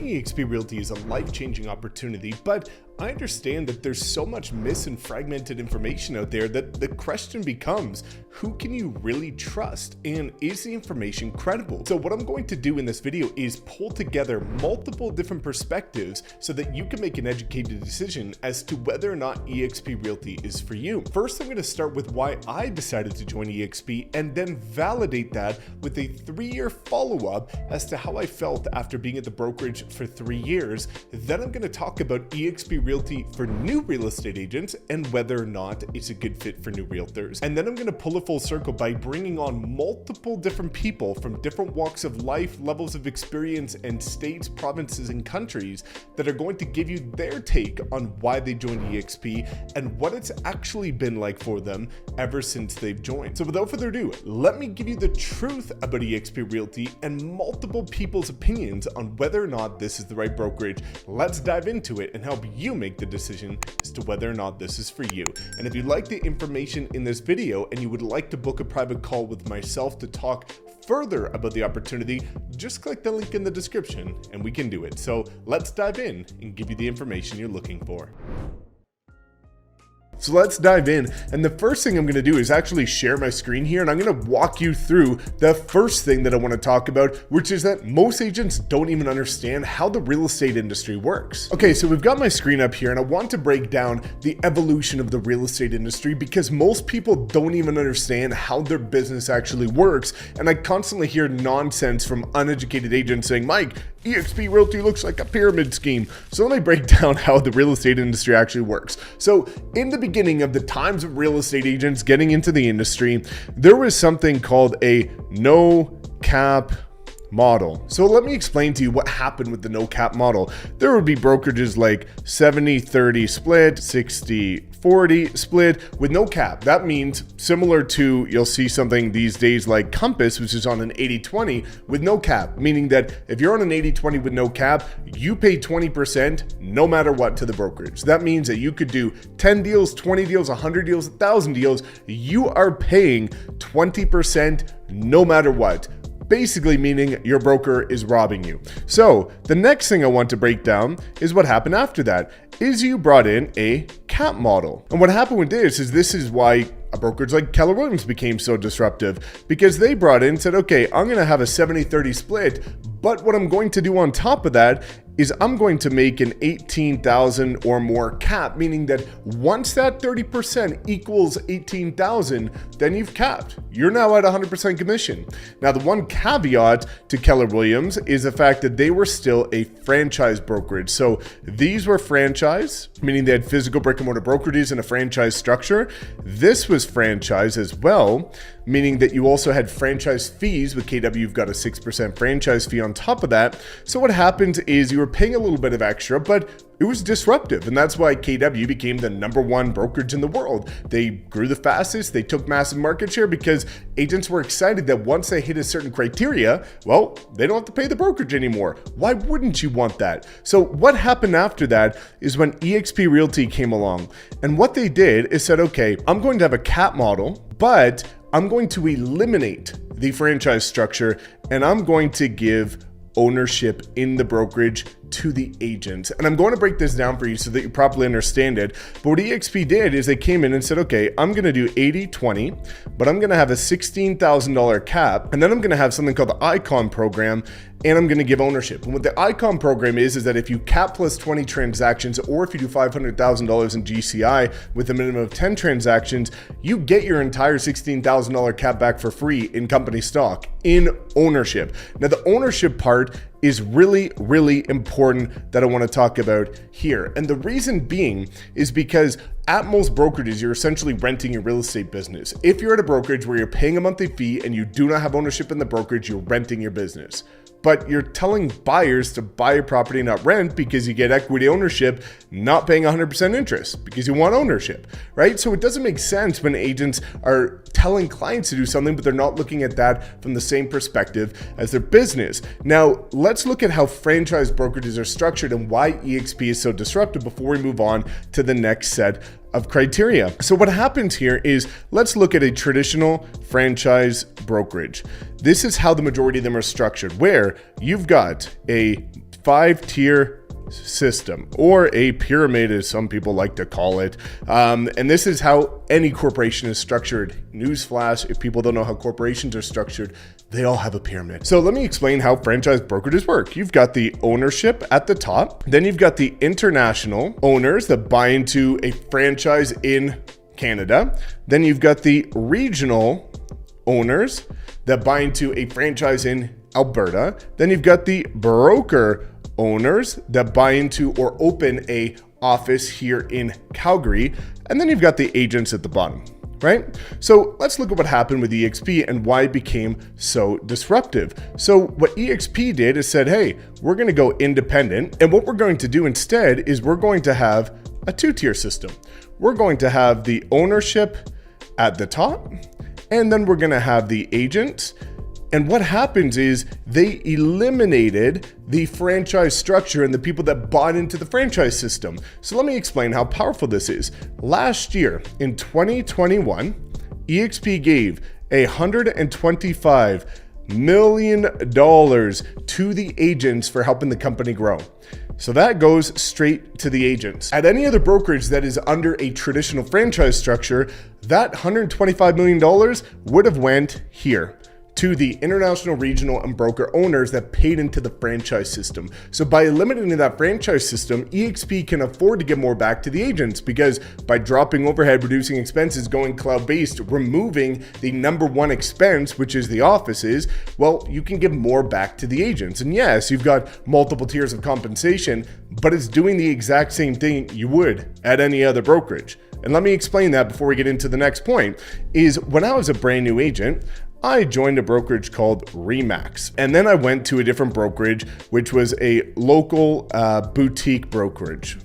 Joining eXp Realty is a life-changing opportunity, but I understand that there's so much and fragmented information out there that the question becomes, who can you really trust, and is the information credible? So what I'm going to do in this video is pull together multiple different perspectives so that you can make an educated decision as to whether or not eXp Realty is for you. First, I'm going to start with why I decided to join eXp and then validate that with a 3-year follow-up as to how I felt after being at the brokerage for 3 years. Then I'm going to talk about eXp Realty for new real estate agents and whether or not it's a good fit for new realtors. And then I'm going to pull it full circle by bringing on multiple different people from different walks of life, levels of experience, and states, provinces, and countries that are going to give you their take on why they joined eXp and what it's actually been like for them ever since they've joined. So without further ado, let me give you the truth about eXp Realty and multiple people's opinions on whether or not this is the right brokerage. Let's dive into it and help you make the decision as to whether or not this is for you. And if you like the information in this video and you would like to book a private call with myself to talk further about the opportunity, just click the link in the description and we can do it. So let's dive in and give you the information you're looking for. So let's dive in, and the first thing I'm going to do is actually share my screen here, and I'm going to walk you through the first thing that I want to talk about, which is that most agents don't even understand how the real estate industry works. Okay, so we've got my screen up here, and I want to break down the evolution of the real estate industry because most people don't even understand how their business actually works, and I constantly hear nonsense from uneducated agents saying, Mike, eXp Realty looks like a pyramid scheme. So let me break down how the real estate industry actually works. So in the beginning of the times of real estate agents getting into the industry, there was something called a no cap model. So let me explain to you what happened with the no cap model. There would be brokerages like 70-30 split, 60-40 split with no cap. That means similar to, you'll see something these days like Compass, which is on an 80-20 with no cap, meaning that if you're on an 80-20 with no cap, you pay 20% no matter what to the brokerage. That means that you could do 10 deals, 20 deals, 100 deals, 1,000 deals. You are paying 20% no matter what. Basically meaning your broker is robbing you. So the next thing I want to break down is what happened after that is you brought in a cap model. And what happened with this is why a brokerage like Keller Williams became so disruptive, because they brought in and said, okay, I'm going to have a 70-30 split, but what I'm going to do on top of that is I'm going to make an 18,000 or more cap, meaning that once that 30% equals 18,000, then you've capped. You're now at 100% commission. Now, the one caveat to Keller Williams is the fact that they were still a franchise brokerage. So these were franchise, meaning they had physical brick and mortar brokerages in a franchise structure. This was franchise as well, meaning that you also had franchise fees. With KW, you've got a 6% franchise fee on top of that. So what happened is you were paying a little bit of extra, but it was disruptive. And that's why KW became the #1 brokerage in the world. They grew the fastest. They took massive market share because agents were excited that once they hit a certain criteria, well, they don't have to pay the brokerage anymore. Why wouldn't you want that? So what happened after that is when eXp Realty came along. And what they did is said, okay, I'm going to have a cap model, but I'm going to eliminate the franchise structure and I'm going to give ownership in the brokerage to the agent. And I'm going to break this down for you so that you properly understand it. But what eXp did is they came in and said, okay, I'm going to do 80-20, but I'm going to have a $16,000 cap. And then I'm going to have something called the Icon program, and I'm going to give ownership. And what the Icon program is that if you cap plus 20 transactions, or if you do $500,000 in GCI with a minimum of 10 transactions, you get your entire $16,000 cap back for free in company stock in ownership. Now, the ownership part is really, really important that I want to talk about here. And the reason being is because at most brokerages, you're essentially renting your real estate business. If you're at a brokerage where you're paying a monthly fee and you do not have ownership in the brokerage, you're renting your business. But you're telling buyers to buy your property, not rent, because you get equity ownership, not paying 100% interest because you want ownership, right? So it doesn't make sense when agents are telling clients to do something, but they're not looking at that from the same perspective as their business. Now, let's look at how franchise brokerages are structured and why eXp is so disruptive before we move on to the next set of criteria. So what happens here is, let's look at a traditional franchise brokerage. This is how the majority of them are structured, where you've got a 5-tier system, or a pyramid as some people like to call it. And this is how any corporation is structured. Newsflash, if people don't know how corporations are structured, they all have a pyramid. So let me explain how franchise brokerages work. You've got the ownership at the top, then you've got the international owners that buy into a franchise in Canada, then you've got the regional owners that buy into a franchise in Alberta, then you've got the broker owners that buy into or open a office here in Calgary, and then you've got the agents at the bottom, right? So let's look at what happened with eXp and why it became so disruptive. So what eXp did is said, hey, we're going to go independent, and what we're going to do instead is we're going to have a 2-tier system. We're going to have the ownership at the top, and then we're going to have the agents. And what happens is they eliminated the franchise structure and the people that bought into the franchise system. So let me explain how powerful this is. Last year in 2021, eXp gave $125 million to the agents for helping the company grow. So that goes straight to the agents. At any other brokerage that is under a traditional franchise structure, that $125 million would have went here to the international, regional, and broker owners that paid into the franchise system. So by eliminating that franchise system, eXp can afford to give more back to the agents, because by dropping overhead, reducing expenses, going cloud-based, removing the number one expense, which is the offices, well, you can give more back to the agents. And yes, you've got multiple tiers of compensation, but it's doing the exact same thing you would at any other brokerage. And let me explain that before we get into the next point, is when I was a brand new agent, I joined a brokerage called Remax, and then I went to a different brokerage, which was a local boutique brokerage.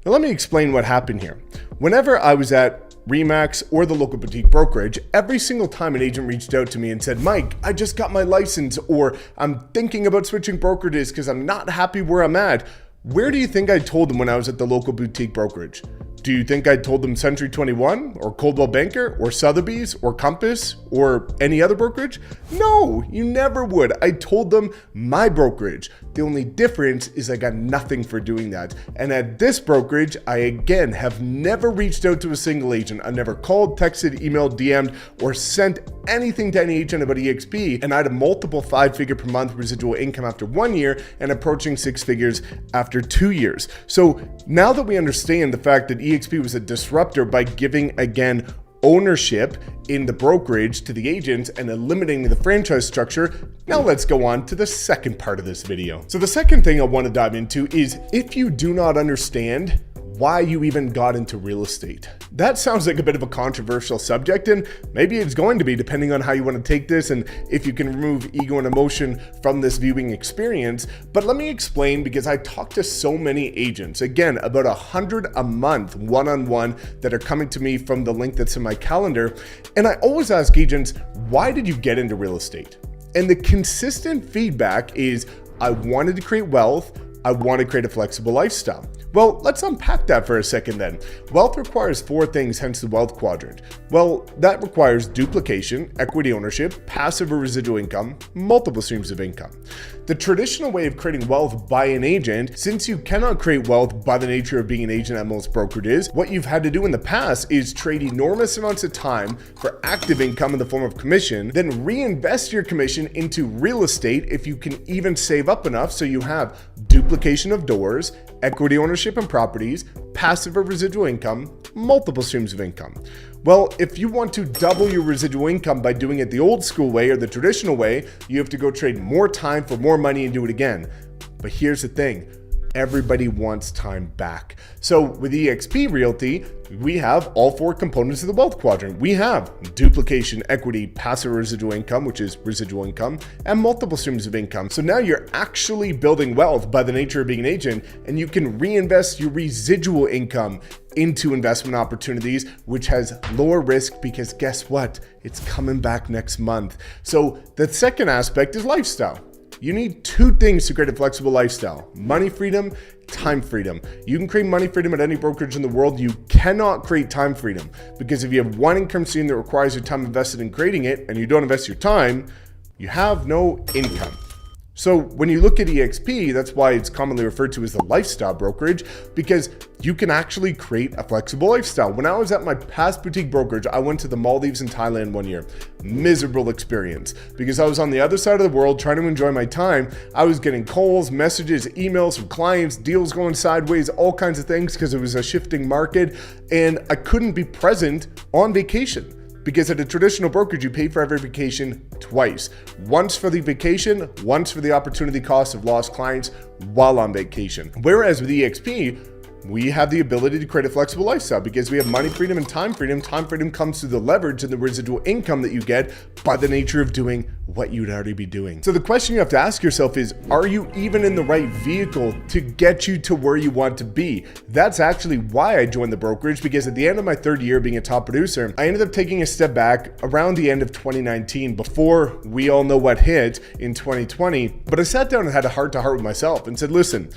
Now let me explain what happened here. Whenever I was at Remax or the local boutique brokerage, every single time an agent reached out to me and said, Mike, I just got my license, or I'm thinking about switching brokerages because I'm not happy where I'm at, where do you think I told them when I was at the local boutique brokerage? Do you think I told them Century 21 or Coldwell Banker or Sotheby's or Compass or any other brokerage? No, you never would. I told them my brokerage. The only difference is I got nothing for doing that. And at this brokerage, I again have never reached out to a single agent. I never called, texted, emailed, DM'd, or sent anything to any agent about eXp. And I had a multiple 5-figure per month residual income after 1 year and approaching 6 figures after 2 years. So now that we understand the fact that eXp was a disruptor by giving, again, ownership in the brokerage to the agents and eliminating the franchise structure, now let's go on to the second part of this video. So the second thing I want to dive into is if you do not understand why you even got into real estate. That sounds like a bit of a controversial subject, and maybe it's going to be depending on how you want to take this and if you can remove ego and emotion from this viewing experience. But let me explain, because I talk to so many agents, again, about 100 a month, one-on-one, that are coming to me from the link that's in my calendar. And I always ask agents, why did you get into real estate? And the consistent feedback is, I wanted to create wealth. I want to create a flexible lifestyle. Well, let's unpack that for a second then. Wealth requires 4 things, hence the wealth quadrant. Well, that requires duplication, equity ownership, passive or residual income, multiple streams of income. The traditional way of creating wealth by an agent, since you cannot create wealth by the nature of being an agent at most brokerages, what you've had to do in the past is trade enormous amounts of time for active income in the form of commission, then reinvest your commission into real estate if you can even save up enough so you have duplication of doors, equity ownership in properties, passive or residual income, multiple streams of income. Well, if you want to double your residual income by doing it the old school way or the traditional way, you have to go trade more time for more money and do it again. But here's the thing. Everybody wants time back. So with eXp Realty, we have all 4 components of the wealth quadrant. We have duplication, equity, passive residual income, which is residual income, and multiple streams of income. So now you're actually building wealth by the nature of being an agent, and you can reinvest your residual income into investment opportunities, which has lower risk, because guess what? It's coming back next month. So the second aspect is lifestyle. You need 2 things to create a flexible lifestyle: money freedom, time freedom. You can create money freedom at any brokerage in the world. You cannot create time freedom, because if you have one income stream that requires your time invested in creating it and you don't invest your time, you have no income. So when you look at eXp, that's why it's commonly referred to as the lifestyle brokerage, because you can actually create a flexible lifestyle. When I was at my past boutique brokerage, I went to the Maldives and Thailand one year. Miserable experience because I was on the other side of the world trying to enjoy my time. I was getting calls, messages, emails from clients, deals going sideways, all kinds of things because it was a shifting market, and I couldn't be present on vacation. Because at a traditional brokerage, you pay for every vacation twice. Once for the vacation, once for the opportunity cost of lost clients while on vacation. Whereas with eXp, we have the ability to create a flexible lifestyle because we have money freedom and time freedom. Time freedom comes through the leverage and the residual income that you get by the nature of doing what you'd already be doing. So the question you have to ask yourself is, are you even in the right vehicle to get you to where you want to be? That's actually why I joined the brokerage, because at the end of my third year being a top producer, I ended up taking a step back around the end of 2019 before we all know what hit in 2020. But I sat down and had a heart-to-heart with myself and said, listen,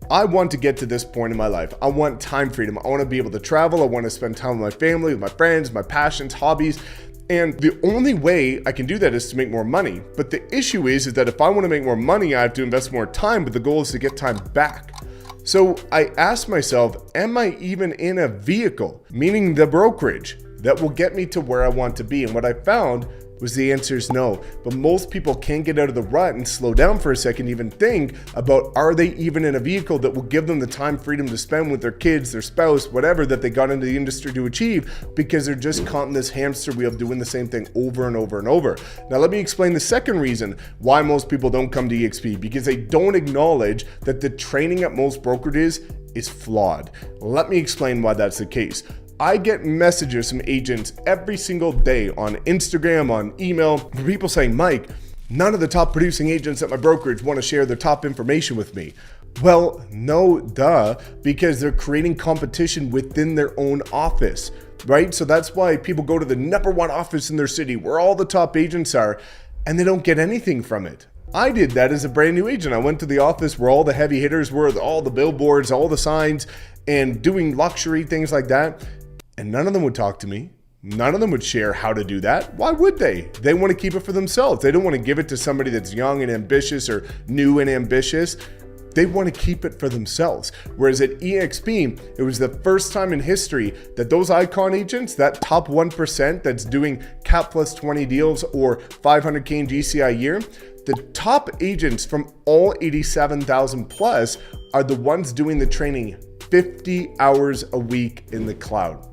I want to get to this point in my life. I want time freedom. I want to be able to travel. I want to spend time with my family, with my friends, my passions, hobbies. And the only way I can do that is to make more money. But the issue is that if I want to make more money, I have to invest more time, but the goal is to get time back. So I asked myself, am I even in a vehicle, meaning the brokerage, that will get me to where I want to be? And what I found was the answer is no. But most people can't get out of the rut and slow down for a second, even think about, are they even in a vehicle that will give them the time freedom to spend with their kids, their spouse, whatever that they got into the industry to achieve, because they're just caught in this hamster wheel doing the same thing over and over and over. Now let me explain the second reason why most people don't come to eXp, because they don't acknowledge that the training at most brokerages is flawed. Let me explain why that's the case. I get messages from agents every single day on Instagram, on email, from people saying, Mike, none of the top producing agents at my brokerage want to share their top information with me. Well, no, duh, because they're creating competition within their own office, right? So that's why people go to the number one office in their city where all the top agents are, and they don't get anything from it. I did that as a brand new agent. I went to the office where all the heavy hitters were, all the billboards, all the signs, and doing luxury things like that. And none of them would talk to me. None of them would share how to do that. Why would they? They want to keep it for themselves. They don't want to give it to somebody that's young and ambitious or new and ambitious. They want to keep it for themselves. Whereas at eXp, it was the first time in history that those icon agents, that top 1% that's doing cap plus 20 deals or 500K in GCI a year, the top agents from all 87,000 plus are the ones doing the training 50 hours a week in the cloud.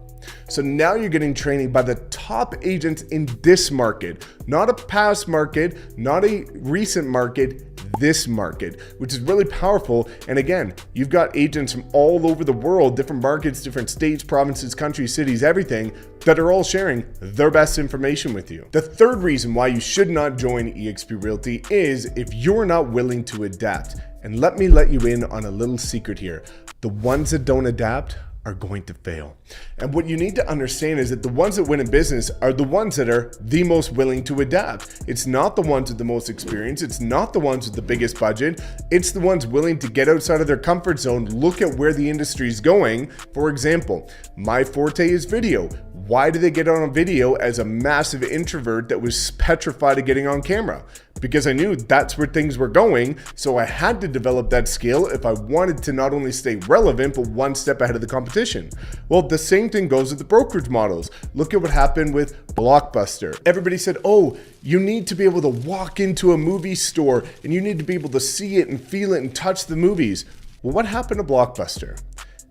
So now you're getting training by the top agents in this market, not a past market, not a recent market, this market, which is really powerful. And again, you've got agents from all over the world, different markets, different states, provinces, countries, cities, everything, that are all sharing their best information with you. The third reason why you should not join eXp Realty is if you're not willing to adapt. And let me let you in on a little secret here. The ones that don't adapt are going to fail. And what you need to understand is that the ones that win in business are the ones that are the most willing to adapt. It's not the ones with the most experience. It's not the ones with the biggest budget. It's the ones willing to get outside of their comfort zone, look at where the industry is going. For example, my forte is video. Why did they get on video as a massive introvert that was petrified of getting on camera? Because I knew that's where things were going, so I had to develop that skill if I wanted to not only stay relevant, but one step ahead of the competition. Well, the same thing goes with the brokerage models. Look at what happened with Blockbuster. Everybody said, oh, you need to be able to walk into a movie store and you need to be able to see it and feel it and touch the movies. Well, what happened to Blockbuster?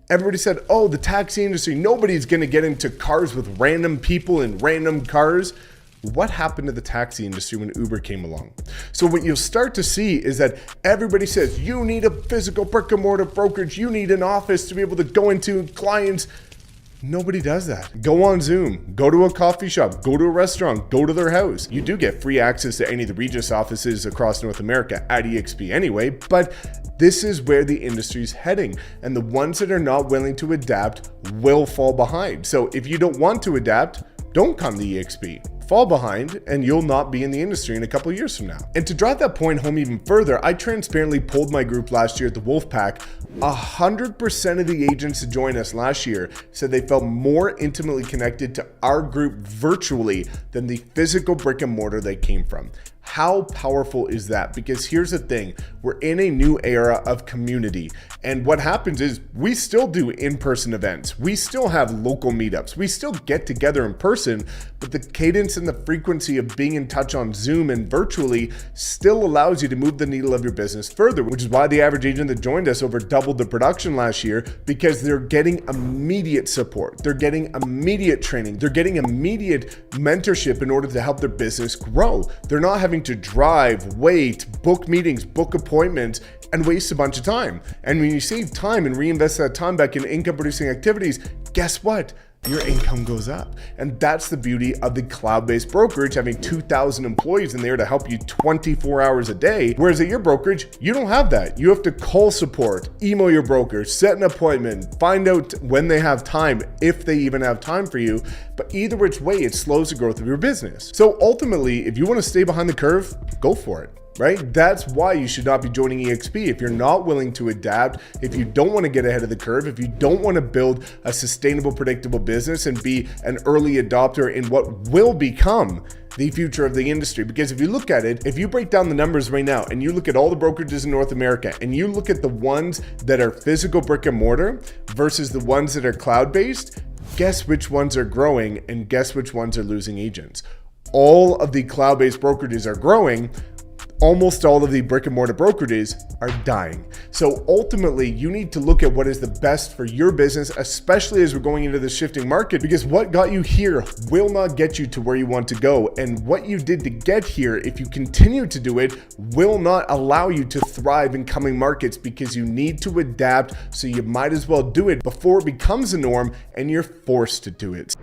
Everybody said, oh, the taxi industry, nobody's going to get into cars with random people in random cars. What happened to the taxi industry when Uber came along? So what you'll start to see is that everybody says, you need a physical brick and mortar brokerage. You need an office to be able to go into clients. Nobody does that. Go on Zoom, go to a coffee shop, go to a restaurant, go to their house. You do get free access to any of the Regus offices across North America at eXp anyway, but this is where the industry's heading. And the ones that are not willing to adapt will fall behind. So if you don't want to adapt, don't come to eXp. Fall behind and you'll not be in the industry in a couple of years from now. And to drive that point home even further, I transparently polled my group last year at the Wolfpack. 100% of the agents to join us last year said they felt more intimately connected to our group virtually than the physical brick and mortar they came from. How powerful is that? Because here's the thing, we're in a new era of community. And what happens is we still do in-person events. We still have local meetups. We still get together in person, but the cadence and the frequency of being in touch on Zoom and virtually still allows you to move the needle of your business further, which is why the average agent that joined us over doubled the production last year, because they're getting immediate support. They're getting immediate training. They're getting immediate mentorship in order to help their business grow. They're not having to drive, wait, book meetings, book appointments, and waste a bunch of time. And when you save time and reinvest that time back in income producing activities, guess what? Your income goes up. And that's the beauty of the cloud-based brokerage, having 2,000 employees in there to help you 24 hours a day. Whereas at your brokerage, you don't have that. You have to call support, email your broker, set an appointment, find out when they have time, if they even have time for you. But either which way, it slows the growth of your business. So ultimately, if you want to stay behind the curve, go for it. Right? That's why you should not be joining eXp. If you're not willing to adapt, if you don't want to get ahead of the curve, if you don't want to build a sustainable, predictable business and be an early adopter in what will become the future of the industry. Because if you look at it, if you break down the numbers right now and you look at all the brokerages in North America and you look at the ones that are physical brick and mortar versus the ones that are cloud-based, guess which ones are growing and guess which ones are losing agents. All of the cloud-based brokerages are growing. Almost all of the brick and mortar brokerages are dying. So ultimately, you need to look at what is the best for your business, especially as we're going into the shifting market, because what got you here will not get you to where you want to go. And what you did to get here, if you continue to do it, will not allow you to thrive in coming markets, because you need to adapt. So you might as well do it before it becomes the norm and you're forced to do it.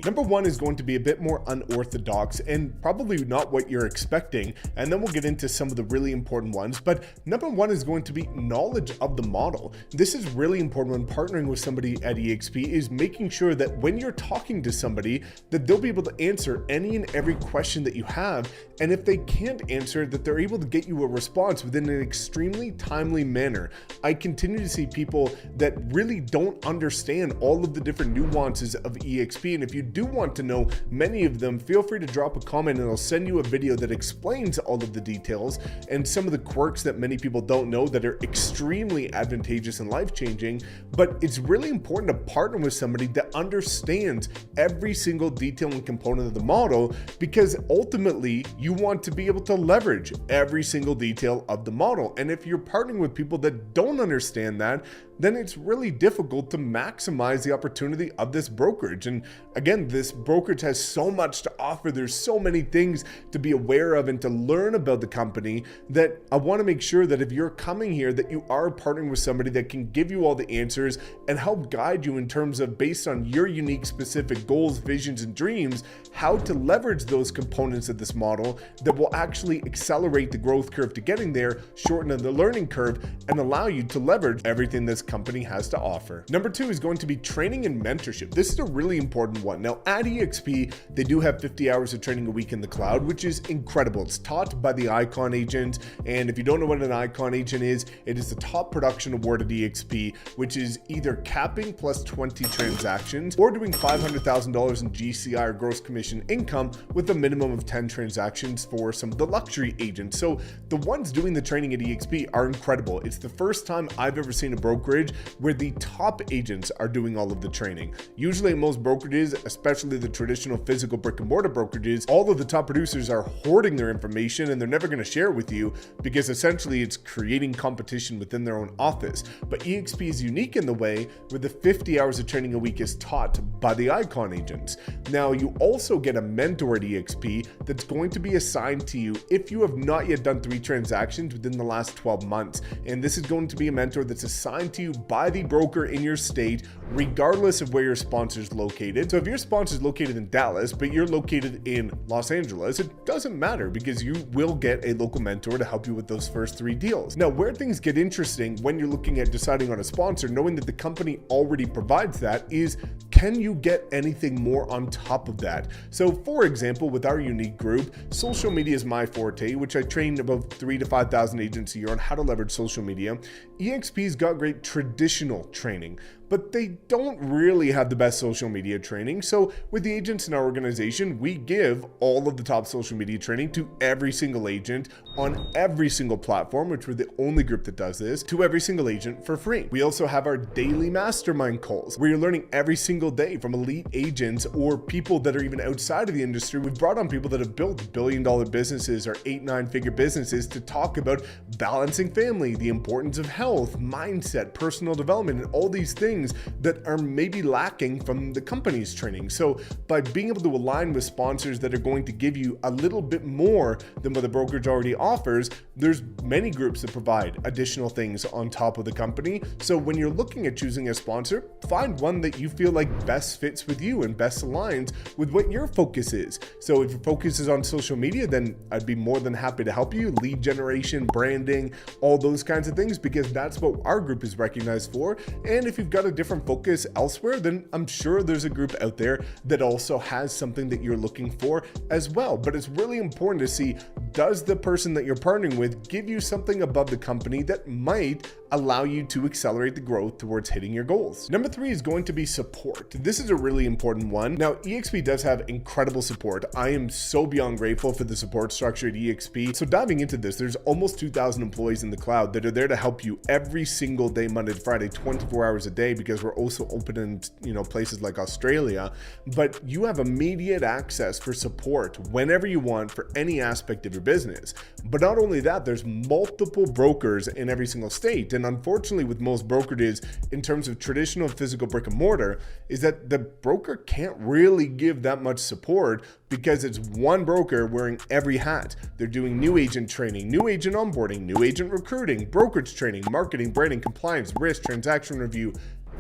Number one is going to be a bit more unorthodox and probably not what you're expecting. And then we'll get into some of the really important ones. But number one is going to be knowledge of the model. This is really important when partnering with somebody at eXp, is making sure that when you're talking to somebody, that they'll be able to answer any and every question that you have. And if they can't answer, that they're able to get you a response within an extremely timely manner. I continue to see people that really don't understand all of the different nuances of eXp. And if you do want to know many of them, feel free to drop a comment and I'll send you a video that explains all of the details and some of the quirks that many people don't know that are extremely advantageous and life-changing. But it's really important to partner with somebody that understands every single detail and component of the model, because ultimately you want to be able to leverage every single detail of the model. And if you're partnering with people that don't understand that, then it's really difficult to maximize the opportunity of this brokerage. And again, this brokerage has so much to offer. There's so many things to be aware of and to learn about the company, that I want to make sure that if you're coming here, that you are partnering with somebody that can give you all the answers and help guide you in terms of, based on your unique specific goals, visions, and dreams, how to leverage those components of this model that will actually accelerate the growth curve to getting there, shorten the learning curve, and allow you to leverage everything this company has to offer. Number two is going to be training and mentorship. This is a really important one. Now at eXp, they do have 50 hours of training a week in the cloud, which is incredible. It's taught by the Icon Agent. And if you don't know what an Icon Agent is, it is the top production award at eXp, which is either capping plus 20 transactions or doing $500,000 in GCI or gross commission income with a minimum of 10 transactions for some of the luxury agents. So the ones doing the training at eXp are incredible. It's the first time I've ever seen a brokerage where the top agents are doing all of the training. Usually in most brokerages, especially the traditional physical brick and mortar brokerages, all of the top producers are hoarding their information and they're never going to share it with you, because essentially it's creating competition within their own office. But eXp is unique in the way where the 50 hours of training a week is taught by the Icon Agents. Now you also get a mentor at eXp that's going to be assigned to you if you have not yet done 3 transactions within the last 12 months. And this is going to be a mentor that's assigned to you by the broker in your state, regardless of where your sponsor is located. So if your sponsor is located in Dallas, but you're located in Los Angeles, it doesn't matter, because you will get a local mentor to help you with those first 3 deals. Now, where things get interesting when you're looking at deciding on a sponsor, knowing that the company already provides that, is can you get anything more on top of that? So for example, with our unique group, social media is my forte, which I train about 3,000 to 5,000 agents a year on how to leverage social media. eXp's got great traditional training, but they don't really have the best social media training. So with the agents in our organization, we give all of the top social media training to every single agent on every single platform, which we're the only group that does this, to every single agent for free. We also have our daily mastermind calls where you're learning every single day from elite agents or people that are even outside of the industry. We've brought on people that have built billion-dollar businesses or 8-9-figure businesses to talk about balancing family, the importance of health, mindset, personal development, and all these things that are maybe lacking from the company's training. So by being able to align with sponsors that are going to give you a little bit more than what the brokerage already offers, there's many groups that provide additional things on top of the company. So when you're looking at choosing a sponsor, find one that you feel like best fits with you and best aligns with what your focus is. So if your focus is on social media, then I'd be more than happy to help you. Lead generation, branding, all those kinds of things, because that's what our group is recognized for. And if you've got a different focus elsewhere, then I'm sure there's a group out there that also has something that you're looking for as well. But it's really important to see, does the person that you're partnering with give you something above the company that might allow you to accelerate the growth towards hitting your goals? Number 3 is going to be support. This is a really important one. Now, eXp does have incredible support. I am so beyond grateful for the support structure at eXp. So diving into this, there's almost 2,000 employees in the cloud that are there to help you every single day, Monday to Friday, 24 hours a day, because we're also open in places like Australia. But you have immediate access for support whenever you want for any aspect of your business. But not only that, there's multiple brokers in every single state. And unfortunately, with most brokerages, in terms of traditional physical brick and mortar, is that the broker can't really give that much support because it's one broker wearing every hat. They're doing new agent training, new agent onboarding, new agent recruiting, brokerage training, marketing, branding, compliance, risk, transaction review,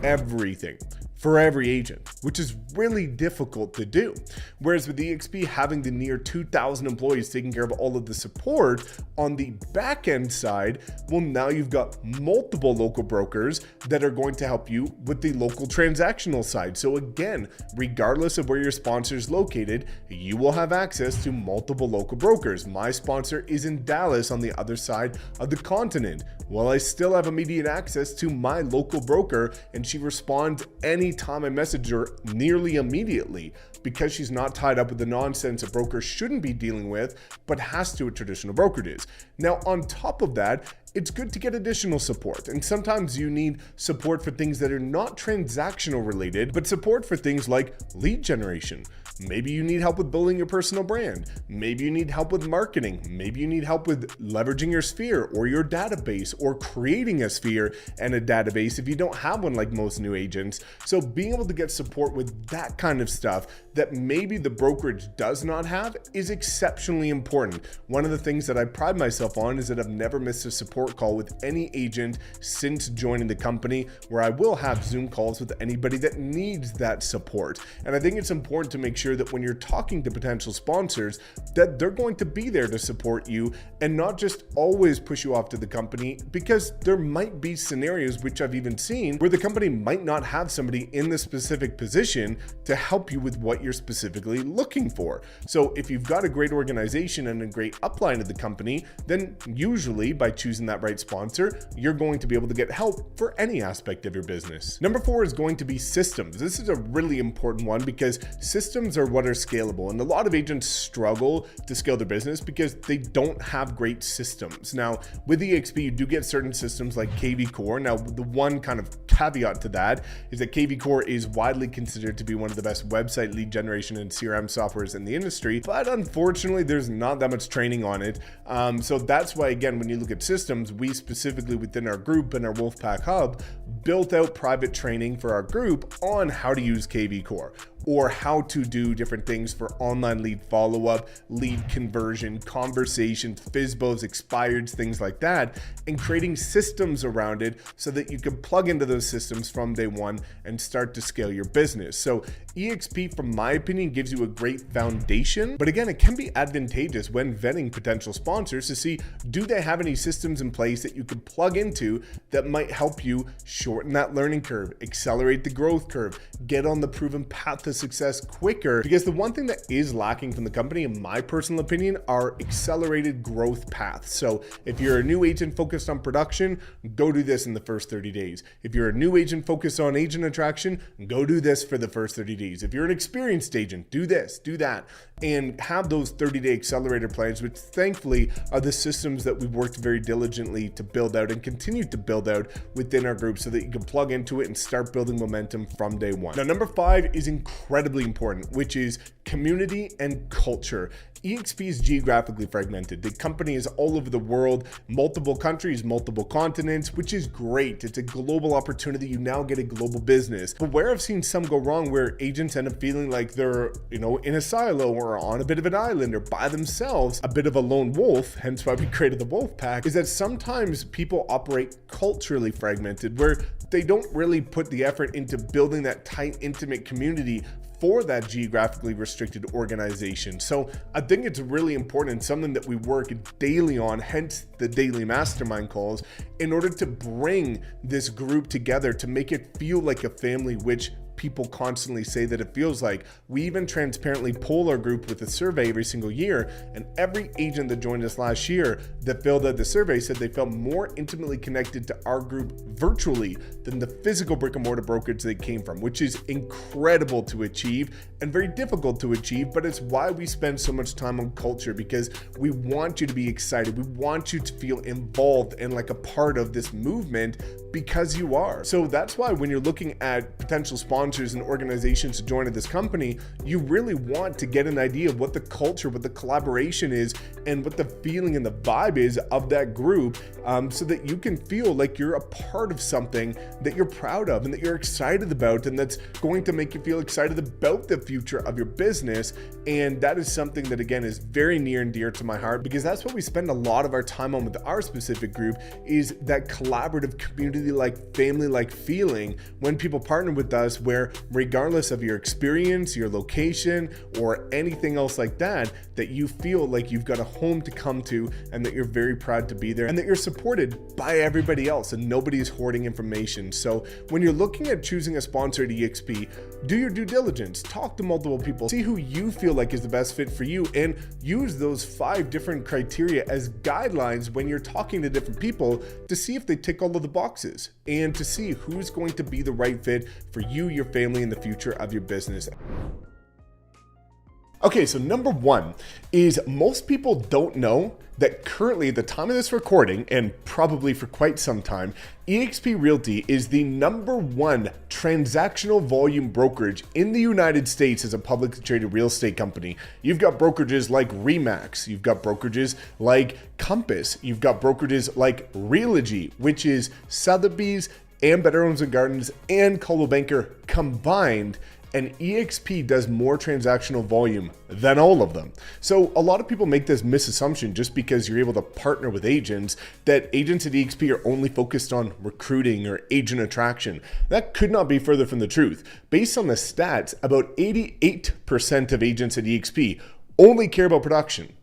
everything for every agent, which is really difficult to do. Whereas with eXp having the near 2,000 employees taking care of all of the support on the back end side, well, now you've got multiple local brokers that are going to help you with the local transactional side. So again, regardless of where your sponsor is located, you will have access to multiple local brokers. My sponsor is in Dallas on the other side of the continent. Well, I still have immediate access to my local broker, and she responds anytime I message her nearly immediately, because she's not tied up with the nonsense a broker shouldn't be dealing with, but has to at traditional brokerages. Now, on top of that, it's good to get additional support. And sometimes you need support for things that are not transactional related, but support for things like lead generation. Maybe you need help with building your personal brand. Maybe you need help with marketing. Maybe you need help with leveraging your sphere or your database, or creating a sphere and a database if you don't have one like most new agents. So being able to get support with that kind of stuff that maybe the brokerage does not have is exceptionally important. One of the things that I pride myself on is that I've never missed a support call with any agent since joining the company, where I will have Zoom calls with anybody that needs that support. And I think it's important to make sure that when you're talking to potential sponsors, that they're going to be there to support you and not just always push you off to the company, because there might be scenarios, which I've even seen, where the company might not have somebody in the specific position to help you with what you're specifically looking for. So if you've got a great organization and a great upline of the company, then usually by choosing that right sponsor, you're going to be able to get help for any aspect of your business. Number 4 is going to be systems. This is a really important one because systems are what are scalable, and a lot of agents struggle to scale their business because they don't have great systems. Now, with eXp, you do get certain systems like KV Core. Now, the one kind of caveat to that is that KV Core is widely considered to be one of the best website lead generation and CRM softwares in the industry, but unfortunately, there's not that much training on it. So that's why, again, when you look at systems, we specifically within our group and our Wolfpack Hub built out private training for our group on how to use KV Core, or how to do different things for online lead follow-up, lead conversion, conversations, FSBOs, expireds, things like that, and creating systems around it so that you can plug into those systems from day one and start to scale your business. So eXp, from my opinion, gives you a great foundation, but again, it can be advantageous when vetting potential sponsors to see, do they have any systems in place that you can plug into that might help you shorten that learning curve, accelerate the growth curve, get on the proven path to success quicker, because the one thing that is lacking from the company, in my personal opinion, are accelerated growth paths. So if you're a new agent focused on production, go do this in the first 30 days. If you're a new agent focused on agent attraction, go do this for the first 30 days. If you're an experienced agent, do this, do that, and have those 30-day accelerator plans, which thankfully are the systems that we've worked very diligently to build out and continue to build out within our group so that you can plug into it and start building momentum from day one. Now, number 5 is incredibly important, which is community and culture. eXp is geographically fragmented. The company is all over the world, multiple countries, multiple continents, which is great. It's a global opportunity. You now get a global business. But where I've seen some go wrong, where agents end up feeling like they're, in a silo or on a bit of an island or by themselves, a bit of a lone wolf, hence why we created the wolf pack, is that sometimes people operate culturally fragmented, where they don't really put the effort into building that tight, intimate community for that geographically restricted organization. So I think it's really important and something that we work daily on, hence the daily mastermind calls, in order to bring this group together to make it feel like a family, which people constantly say that it feels like. We even transparently poll our group with a survey every single year, and every agent that joined us last year that filled out the survey said they felt more intimately connected to our group virtually than the physical brick and mortar brokerage they came from, which is incredible to achieve and very difficult to achieve, but it's why we spend so much time on culture, because we want you to be excited. We want you to feel involved and like a part of this movement, because you are. So that's why when you're looking at potential sponsors and organizations to join this company, you really want to get an idea of what the culture, what the collaboration is, and what the feeling and the vibe is of that group, so that you can feel like you're a part of something that you're proud of and that you're excited about, and that's going to make you feel excited about the future of your business. And that is something that, again, is very near and dear to my heart, because that's what we spend a lot of our time on with our specific group, is that collaborative community-like, family-like feeling when people partner with us, where regardless of your experience, your location, or anything else like that, that you feel like you've got a home to come to and that you're very proud to be there and that you're supported by everybody else and nobody's hoarding information. So when you're looking at choosing a sponsor at eXp, do your due diligence, talk to multiple people, see who you feel like is the best fit for you, and use those 5 different criteria as guidelines when you're talking to different people to see if they tick all of the boxes and to see who's going to be the right fit for you, your family, and the future of your business. Okay, so number 1 is most people don't know that currently at the time of this recording, and probably for quite some time, eXp Realty is the number 1 transactional volume brokerage in the United States as a publicly traded real estate company. You've got brokerages like Remax, you've got brokerages like Compass, you've got brokerages like Realty, which is Sotheby's and Better Homes and Gardens and Coldwell Banker combined, and eXp does more transactional volume than all of them. So a lot of people make this misassumption just because you're able to partner with agents, that agents at eXp are only focused on recruiting or agent attraction. That could not be further from the truth. Based on the stats, about 88% of agents at eXp only care about production.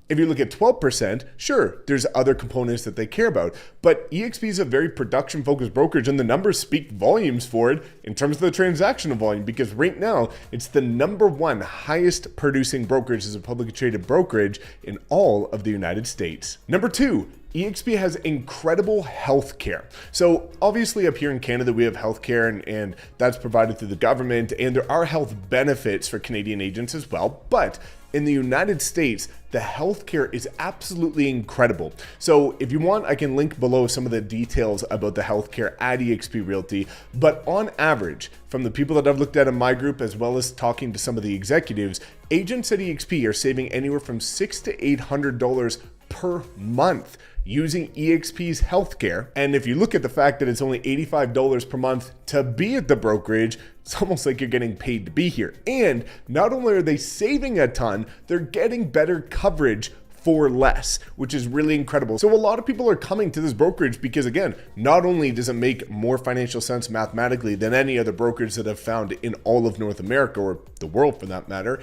If you look at 12%, sure, there's other components that they care about, but eXp is a very production-focused brokerage, and the numbers speak volumes for it in terms of the transactional volume, because right now, it's the number 1 highest producing brokerage as a publicly traded brokerage in all of the United States. Number 2, eXp has incredible healthcare. So obviously up here in Canada, we have healthcare and that's provided through the government, and there are health benefits for Canadian agents as well, but in the United States, the healthcare is absolutely incredible. So if you want, I can link below some of the details about the healthcare at eXp Realty. But on average, from the people that I've looked at in my group, as well as talking to some of the executives, agents at eXp are saving anywhere from $600 to $800 per month using eXp's healthcare. And if you look at the fact that it's only $85 per month to be at the brokerage, it's almost like you're getting paid to be here. And not only are they saving a ton, they're getting better coverage for less, which is really incredible. So a lot of people are coming to this brokerage because, again, not only does it make more financial sense mathematically than any other brokerage that I've found in all of North America, or the world for that matter,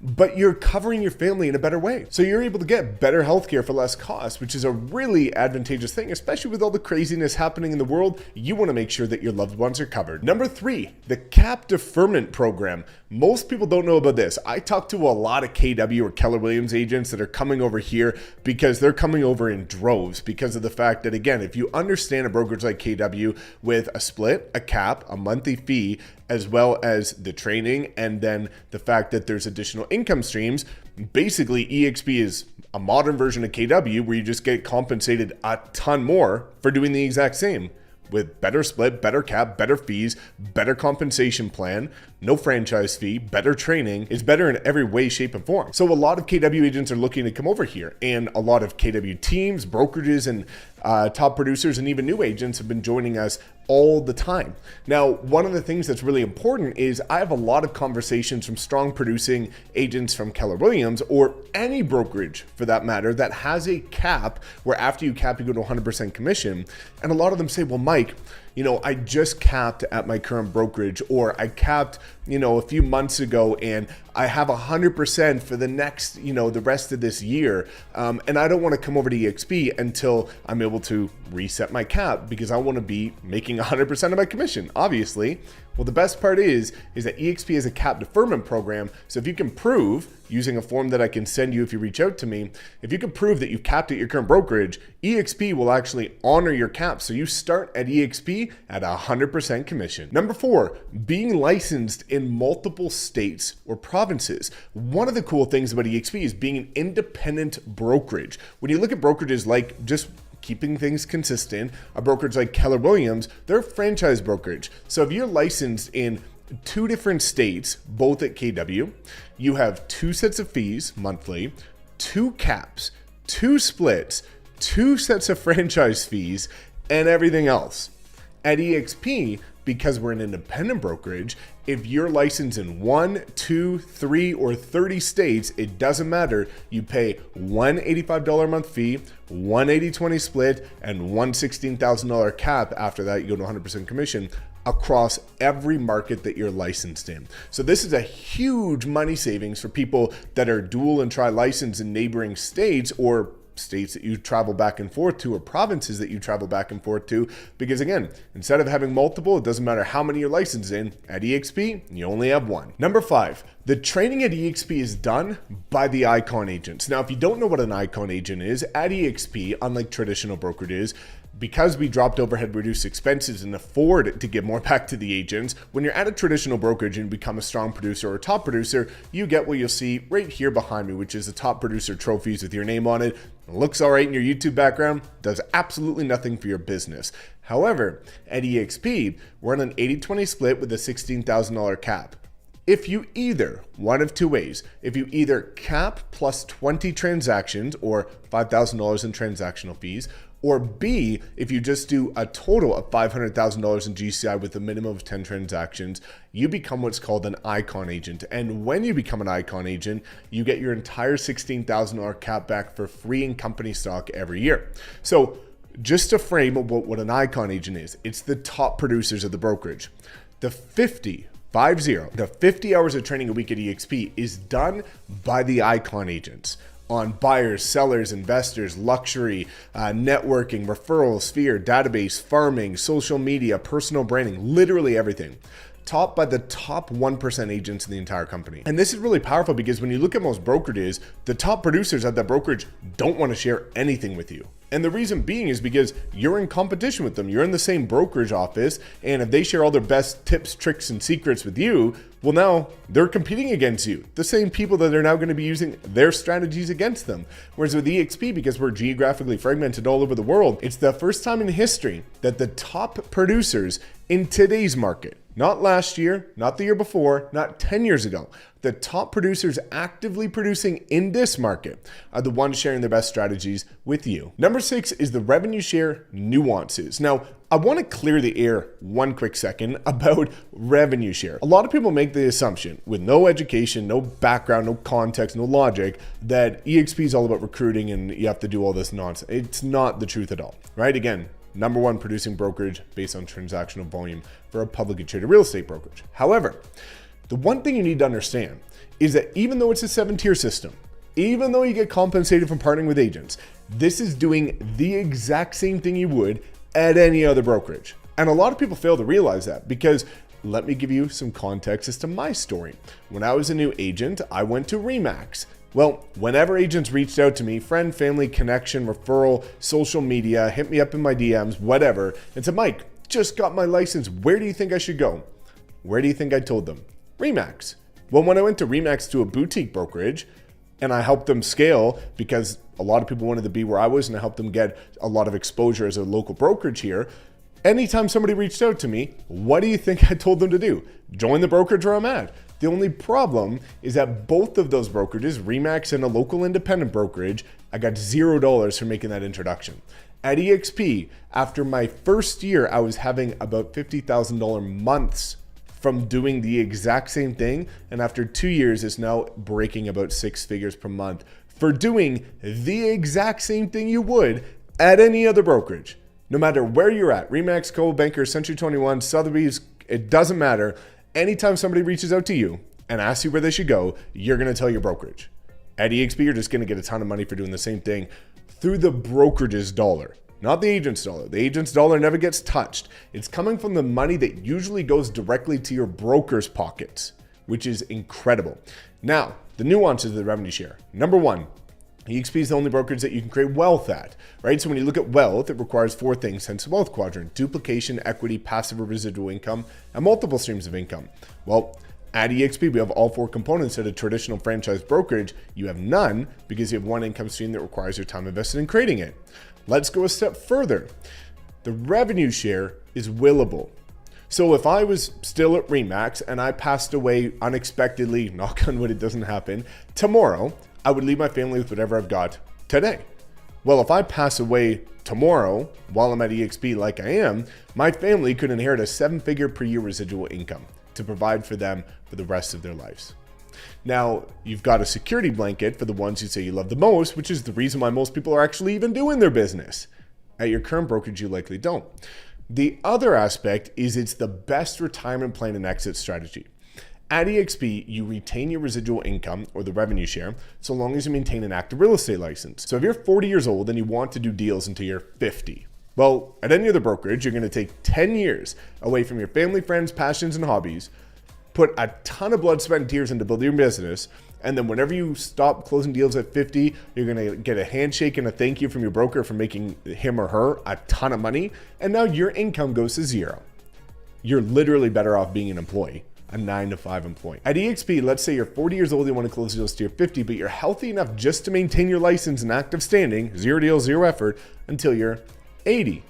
but you're covering your family in a better way. So you're able to get better healthcare for less cost, which is a really advantageous thing, especially with all the craziness happening in the world. You want to make sure that your loved ones are covered. Number 3, the cap deferment program. Most people don't know about this. I talk to a lot of KW or Keller Williams agents that are coming over here because they're coming over in droves because of the fact that, again, if you understand a brokerage like KW with a split, a cap, a monthly fee, as well as the training, and then the fact that there's additional income streams, basically eXp is a modern version of KW where you just get compensated a ton more for doing the exact same, with better split, better cap, better fees, better compensation plan, no franchise fee, better training. Is better in every way, shape, and form. So a lot of KW agents are looking to come over here, and a lot of KW teams, brokerages, and top producers, and even new agents have been joining us all the time. Now, one of the things that's really important is I have a lot of conversations from strong producing agents from Keller Williams, or any brokerage for that matter, that has a cap where after you cap, you go to 100% commission. And a lot of them say, well, Mike, I just capped at my current brokerage, or I capped, a few months ago, and I have 100% for the next, the rest of this year. And I don't want to come over to eXp until I'm able to reset my cap because I want to be making 100% of my commission, obviously. Well, the best part is that eXp has a cap deferment program. So if you can prove, using a form that I can send you if you reach out to me, if you can prove that you've capped at your current brokerage, eXp will actually honor your cap. So you start at eXp at 100% commission. Number 4, being licensed in multiple states or provinces. One of the cool things about eXp is being an independent brokerage. When you look at brokerages like just keeping things consistent, a brokerage like Keller Williams, they're a franchise brokerage. So if you're licensed in 2 different states, both at KW, you have 2 sets of fees monthly, 2 caps, 2 splits, 2 sets of franchise fees, and everything else. At eXp, because we're an independent brokerage, if you're licensed in 1, 2, 3, or 30 states, it doesn't matter. You pay one $85 a month fee, one 80/20 split, and one $16,000 cap. After that, you go to 100% commission across every market that you're licensed in. So this is a huge money savings for people that are dual and tri-licensed in neighboring states, or states that you travel back and forth to, or provinces that you travel back and forth to, because again, instead of having multiple, it doesn't matter how many you're licensed in. At eXp, you only have one. Number 5, the training at eXp is done by the Icon agents. Now, if you don't know what an Icon agent is, at eXp, unlike traditional brokerages, because we dropped overhead, reduced expenses, and afford to give more back to the agents, when you're at a traditional brokerage and become a strong producer or a top producer, you get what you'll see right here behind me, which is the top producer trophies with your name on it. It looks all right in your YouTube background, does absolutely nothing for your business. However, at eXp, we're on an 80/20 split with a $16,000 cap. If you either, one of 2 ways, if you either cap plus 20 transactions, or $5,000 in transactional fees, or B, if you just do a total of $500,000 in GCI with a minimum of 10 transactions, you become what's called an Icon agent. And when you become an Icon agent, you get your entire $16,000 cap back for free in company stock every year. So just to frame what an Icon agent is, it's the top producers of the brokerage. The 50 hours of training a week at eXp is done by the Icon agents on buyers, sellers, investors, luxury, networking, referrals, sphere, database, farming, social media, personal branding, literally everything. Taught by the top 1% agents in the entire company. And this is really powerful because when you look at most brokerages, the top producers at that brokerage don't want to share anything with you. And the reason being is because you're in competition with them. You're in the same brokerage office, and if they share all their best tips, tricks, and secrets with you, well, now they're competing against you. The same people that are now going to be using their strategies against them. Whereas with eXp, because we're geographically fragmented all over the world, it's the first time in history that the top producers in today's market, not last year, not the year before, not 10 years ago, the top producers actively producing in this market are the ones sharing their best strategies with you. Number 6 is the revenue share nuances. Now, I want to clear the air one quick second about revenue share. A lot of people make the assumption, with no education, no background, no context, no logic, that eXp is all about recruiting and you have to do all this nonsense. It's not the truth at all, right? Again, number 1 producing brokerage based on transactional volume for a publicly traded real estate brokerage. However, the one thing you need to understand is that even though it's a 7-tier system, even though you get compensated from partnering with agents, this is doing the exact same thing you would at any other brokerage. And a lot of people fail to realize that because let me give you some context as to my story. When I was a new agent, I went to RE/MAX. Well, whenever agents reached out to me, friend, family, connection, referral, social media, hit me up in my DMs, whatever, and said, Mike, just got my license. Where do you think I should go? Where do you think I told them? RE/MAX. Well, when I went to RE/MAX to a boutique brokerage and I helped them scale because a lot of people wanted to be where I was and I helped them get a lot of exposure as a local brokerage here, anytime somebody reached out to me, what do you think I told them to do? Join the brokerage where I'm at. The only problem is that both of those brokerages, RE/MAX and a local independent brokerage, I got $0 for making that introduction. At eXp, after my first year, I was having about $50,000 months from doing the exact same thing. And after 2 years, it's now breaking about 6 figures per month for doing the exact same thing you would at any other brokerage. No matter where you're at, RE/MAX, Coldwell Banker, Century 21, Sotheby's, it doesn't matter. Anytime somebody reaches out to you and asks you where they should go, you're going to tell your brokerage. At eXp, you're just going to get a ton of money for doing the same thing through the brokerage's dollar, not the agent's dollar. The agent's dollar never gets touched. It's coming from the money that usually goes directly to your broker's pockets, which is incredible. Now, the nuances of the revenue share. Number one, eXp is the only brokerage that you can create wealth at, right? So when you look at wealth, it requires 4 things, hence the wealth quadrant: duplication, equity, passive or residual income, and multiple streams of income. Well, at eXp, we have all 4 components. At a traditional franchise brokerage, you have none because you have one income stream that requires your time invested in creating it. Let's go a step further. The revenue share is willable. So if I was still at RE/MAX and I passed away unexpectedly, knock on wood, it doesn't happen, tomorrow, I would leave my family with whatever I've got today. Well, if I pass away tomorrow while I'm at eXp like I am, my family could inherit a 7-figure per year residual income to provide for them for the rest of their lives. Now, you've got a security blanket for the ones you say you love the most, which is the reason why most people are actually even doing their business. At your current brokerage, you likely don't. The other aspect is it's the best retirement plan and exit strategy. At eXp, you retain your residual income or the revenue share so long as you maintain an active real estate license. So if you're 40 years old and you want to do deals until you're 50, well, at any other brokerage, you're going to take 10 years away from your family, friends, passions, and hobbies, put a ton of blood, sweat, and tears into building your business, and then whenever you stop closing deals at 50, you're going to get a handshake and a thank you from your broker for making him or her a ton of money, and now your income goes to 0. You're literally better off being an employee, a 9-to-5 employee. At eXp, let's say you're 40 years old, you want to close deals to your 50, but you're healthy enough just to maintain your license in active standing, 0 deals, 0 effort, until you're 80.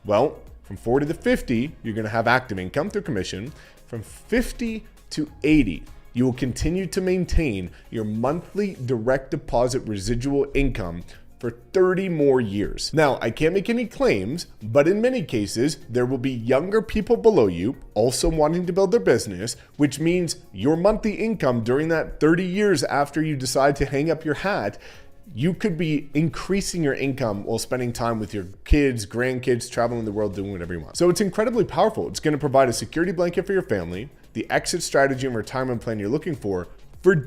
Well, from 40 to 50, you're going to have active income through commission. From 50 to 80, you will continue to maintain your monthly direct deposit residual income for 30 more years. Now, I can't make any claims, but in many cases, there will be younger people below you also wanting to build their business, which means your monthly income during that 30 years after you decide to hang up your hat, you could be increasing your income while spending time with your kids, grandkids, traveling the world, doing whatever you want. So it's incredibly powerful. It's going to provide a security blanket for your family, the exit strategy and retirement plan you're looking for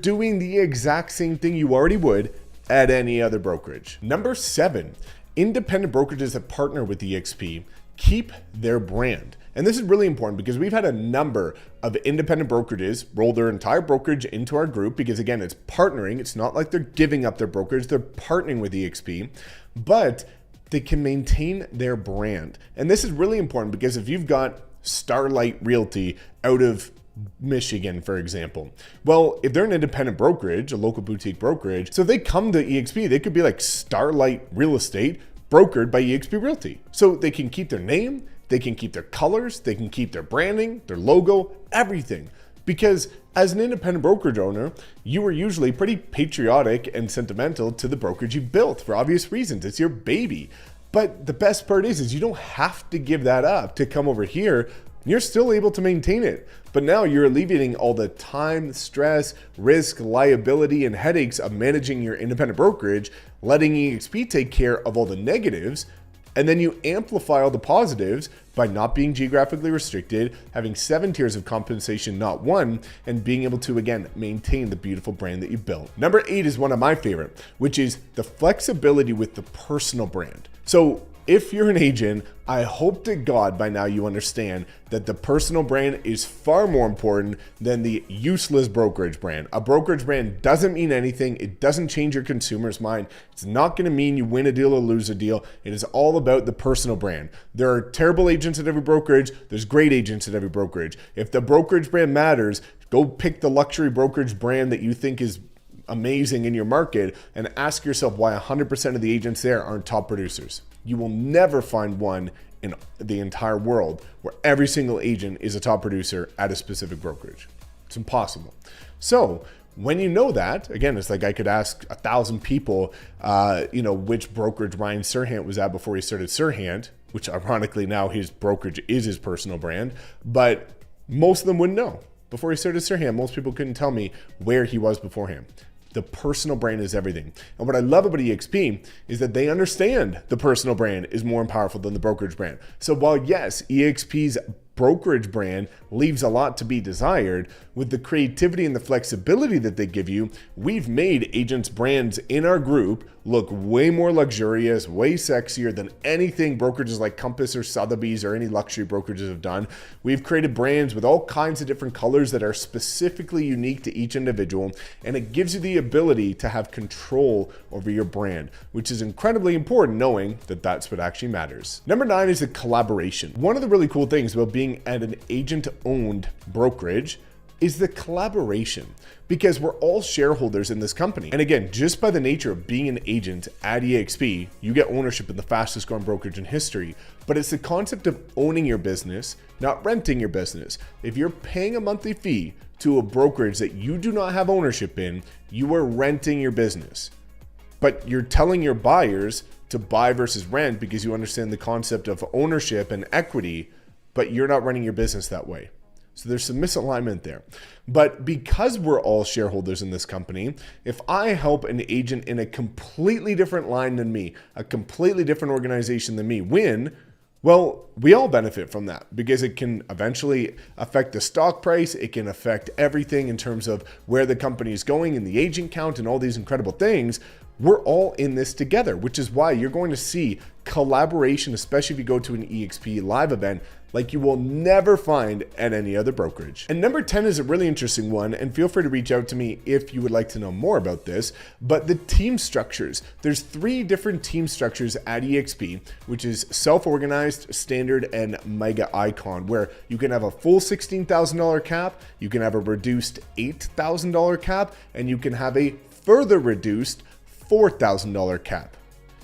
doing the exact same thing you already would at any other brokerage. Number 7, independent brokerages that partner with eXp keep their brand. And this is really important because we've had a number of independent brokerages roll their entire brokerage into our group because, again, it's partnering. It's not like they're giving up their brokerage. They're partnering with eXp, but they can maintain their brand. And this is really important because if you've got Starlight Realty out of Michigan, for example, well, if they're an independent brokerage, a local boutique brokerage, so if they come to eXp, they could be like Starlight Real Estate brokered by eXp Realty. So they can keep their name, they can keep their colors, they can keep their branding, their logo, everything. Because as an independent brokerage owner, you are usually pretty patriotic and sentimental to the brokerage you built for obvious reasons. It's your baby. But the best part is you don't have to give that up to come over here. You're still able to maintain it. But now you're alleviating all the time, stress, risk, liability, and headaches of managing your independent brokerage, letting eXp take care of all the negatives, and then you amplify all the positives by not being geographically restricted, having 7 tiers of compensation, not 1, and being able to, again, maintain the beautiful brand that you built. Number 8 is one of my favorite, which is the flexibility with the personal brand. So If you're an agent, I hope to God by now you understand that the personal brand is far more important than the useless brokerage brand. A brokerage brand doesn't mean anything. It doesn't change your consumer's mind. It's not going to mean you win a deal or lose a deal. It is all about the personal brand. There are terrible agents at every brokerage. There's great agents at every brokerage. If the brokerage brand matters, go pick the luxury brokerage brand that you think is amazing in your market and ask yourself why 100% of the agents there aren't top producers. You will never find one in the entire world where every single agent is a top producer at a specific brokerage. It's impossible. So when you know that, again, it's like I could ask 1,000 people, which brokerage Ryan Serhant was at before he started Serhant, which ironically now his brokerage is his personal brand, but most of them wouldn't know. Before he started Serhant, most people couldn't tell me where he was beforehand. The personal brand is everything. And what I love about eXp is that they understand the personal brand is more powerful than the brokerage brand. So while yes, eXp's brokerage brand leaves a lot to be desired, with the creativity and the flexibility that they give you, we've made agents' brands in our group look way more luxurious, way sexier than anything brokerages like Compass or Sotheby's or any luxury brokerages have done. We've created brands with all kinds of different colors that are specifically unique to each individual, and it gives you the ability to have control over your brand, which is incredibly important knowing that that's what actually matters. Number 9 is a collaboration. One of the really cool things about being at an agent-owned brokerage is the collaboration, because we're all shareholders in this company. And again, just by the nature of being an agent at eXp, you get ownership in the fastest growing brokerage in history. But it's the concept of owning your business, not renting your business. If you're paying a monthly fee to a brokerage that you do not have ownership in, you are renting your business. But you're telling your buyers to buy versus rent because you understand the concept of ownership and equity, but you're not running your business that way. So there's some misalignment there. But because we're all shareholders in this company, if I help an agent in a completely different line than me, a completely different organization than me win, well, we all benefit from that because it can eventually affect the stock price. It can affect everything in terms of where the company is going and the agent count and all these incredible things. We're all in this together, which is why you're going to see collaboration, especially if you go to an eXp live event, like you will never find at any other brokerage. And number 10 is a really interesting one, and feel free to reach out to me if you would like to know more about this, but the team structures. There's 3 different team structures at eXp, which is self-organized, standard, and mega icon, where you can have a full $16,000 cap, you can have a reduced $8,000 cap, and you can have a further reduced $4,000 cap.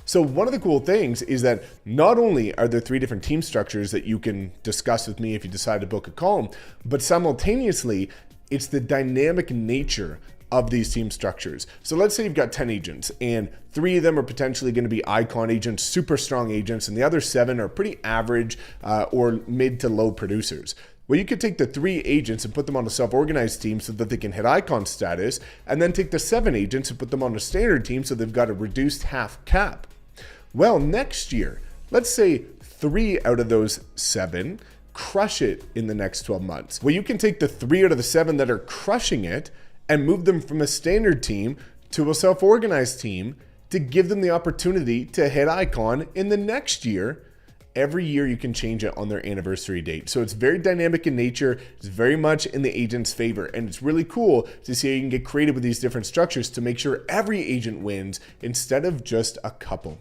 So one of the cool things is that not only are there 3 different team structures that you can discuss with me if you decide to book a call, but simultaneously, it's the dynamic nature of these team structures. So let's say you've got 10 agents and 3 of them are potentially going to be icon agents, super strong agents, and the other 7 are pretty average or mid to low producers. Well, you could take the 3 agents and put them on a self-organized team so that they can hit icon status, and then take the 7 agents and put them on a standard team so they've got a reduced half cap. Well, next year, let's say 3 out of those 7 crush it in the next 12 months. Well, you can take the 3 out of the 7 that are crushing it and move them from a standard team to a self-organized team to give them the opportunity to hit icon in the next year. Every year you can change it on their anniversary date. So it's very dynamic in nature. It's very much in the agent's favor. And it's really cool to see how you can get creative with these different structures to make sure every agent wins instead of just a couple.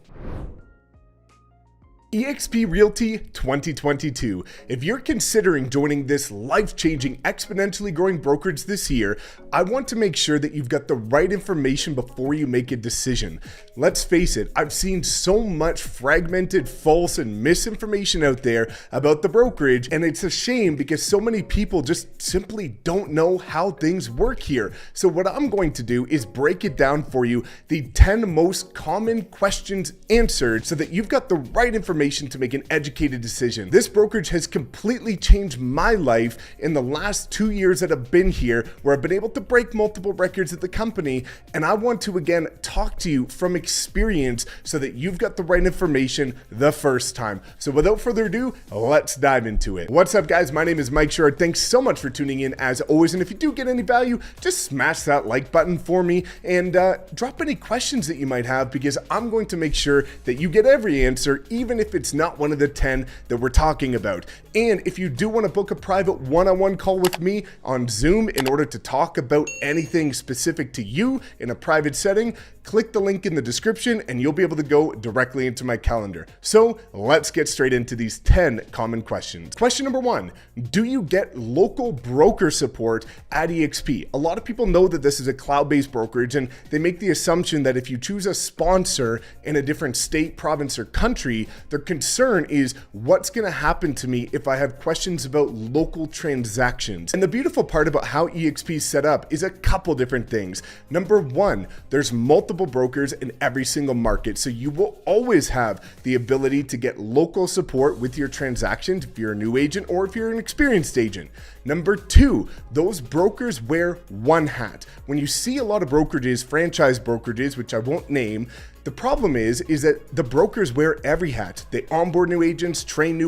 eXp Realty 2022. If you're considering joining this life-changing, exponentially growing brokerage this year, I want to make sure that you've got the right information before you make a decision. Let's face it, I've seen so much fragmented, false, and misinformation out there about the brokerage, and it's a shame because so many people just simply don't know how things work here. So what I'm going to do is break it down for you, the 10 most common questions answered so that you've got the right information to make an educated decision. This brokerage has completely changed my life in the last 2 years that I've been here, where I've been able to break multiple records at the company. And I want to again talk to you from experience so that you've got the right information the first time. So without further ado, let's dive into it. What's up, guys? My name is Mike Sherrard. Thanks so much for tuning in as always. And if you do get any value, just smash that like button for me and drop any questions that you might have, because I'm going to make sure that you get every answer, even if if it's not one of the 10 that we're talking about. And if you do want to book a private one-on-one call with me on Zoom in order to talk about anything specific to you in a private setting, click the link in the description and you'll be able to go directly into my calendar. So let's get straight into these 10 common questions. Question number 1, do you get local broker support at eXp? A lot of people know that this is a cloud-based brokerage and they make the assumption that if you choose a sponsor in a different state, province, or country, their concern is what's going to happen to me if I have questions about local transactions. And the beautiful part about how eXp is set up is a couple different things. Number 1, there's multiple brokers in every single market, so you will always have the ability to get local support with your transactions if you're a new agent or if you're an experienced agent. Number 2, those brokers wear one hat. When you see a lot of brokerages, franchise brokerages, which I won't name, the problem is that the brokers wear every hat. They onboard new agents, train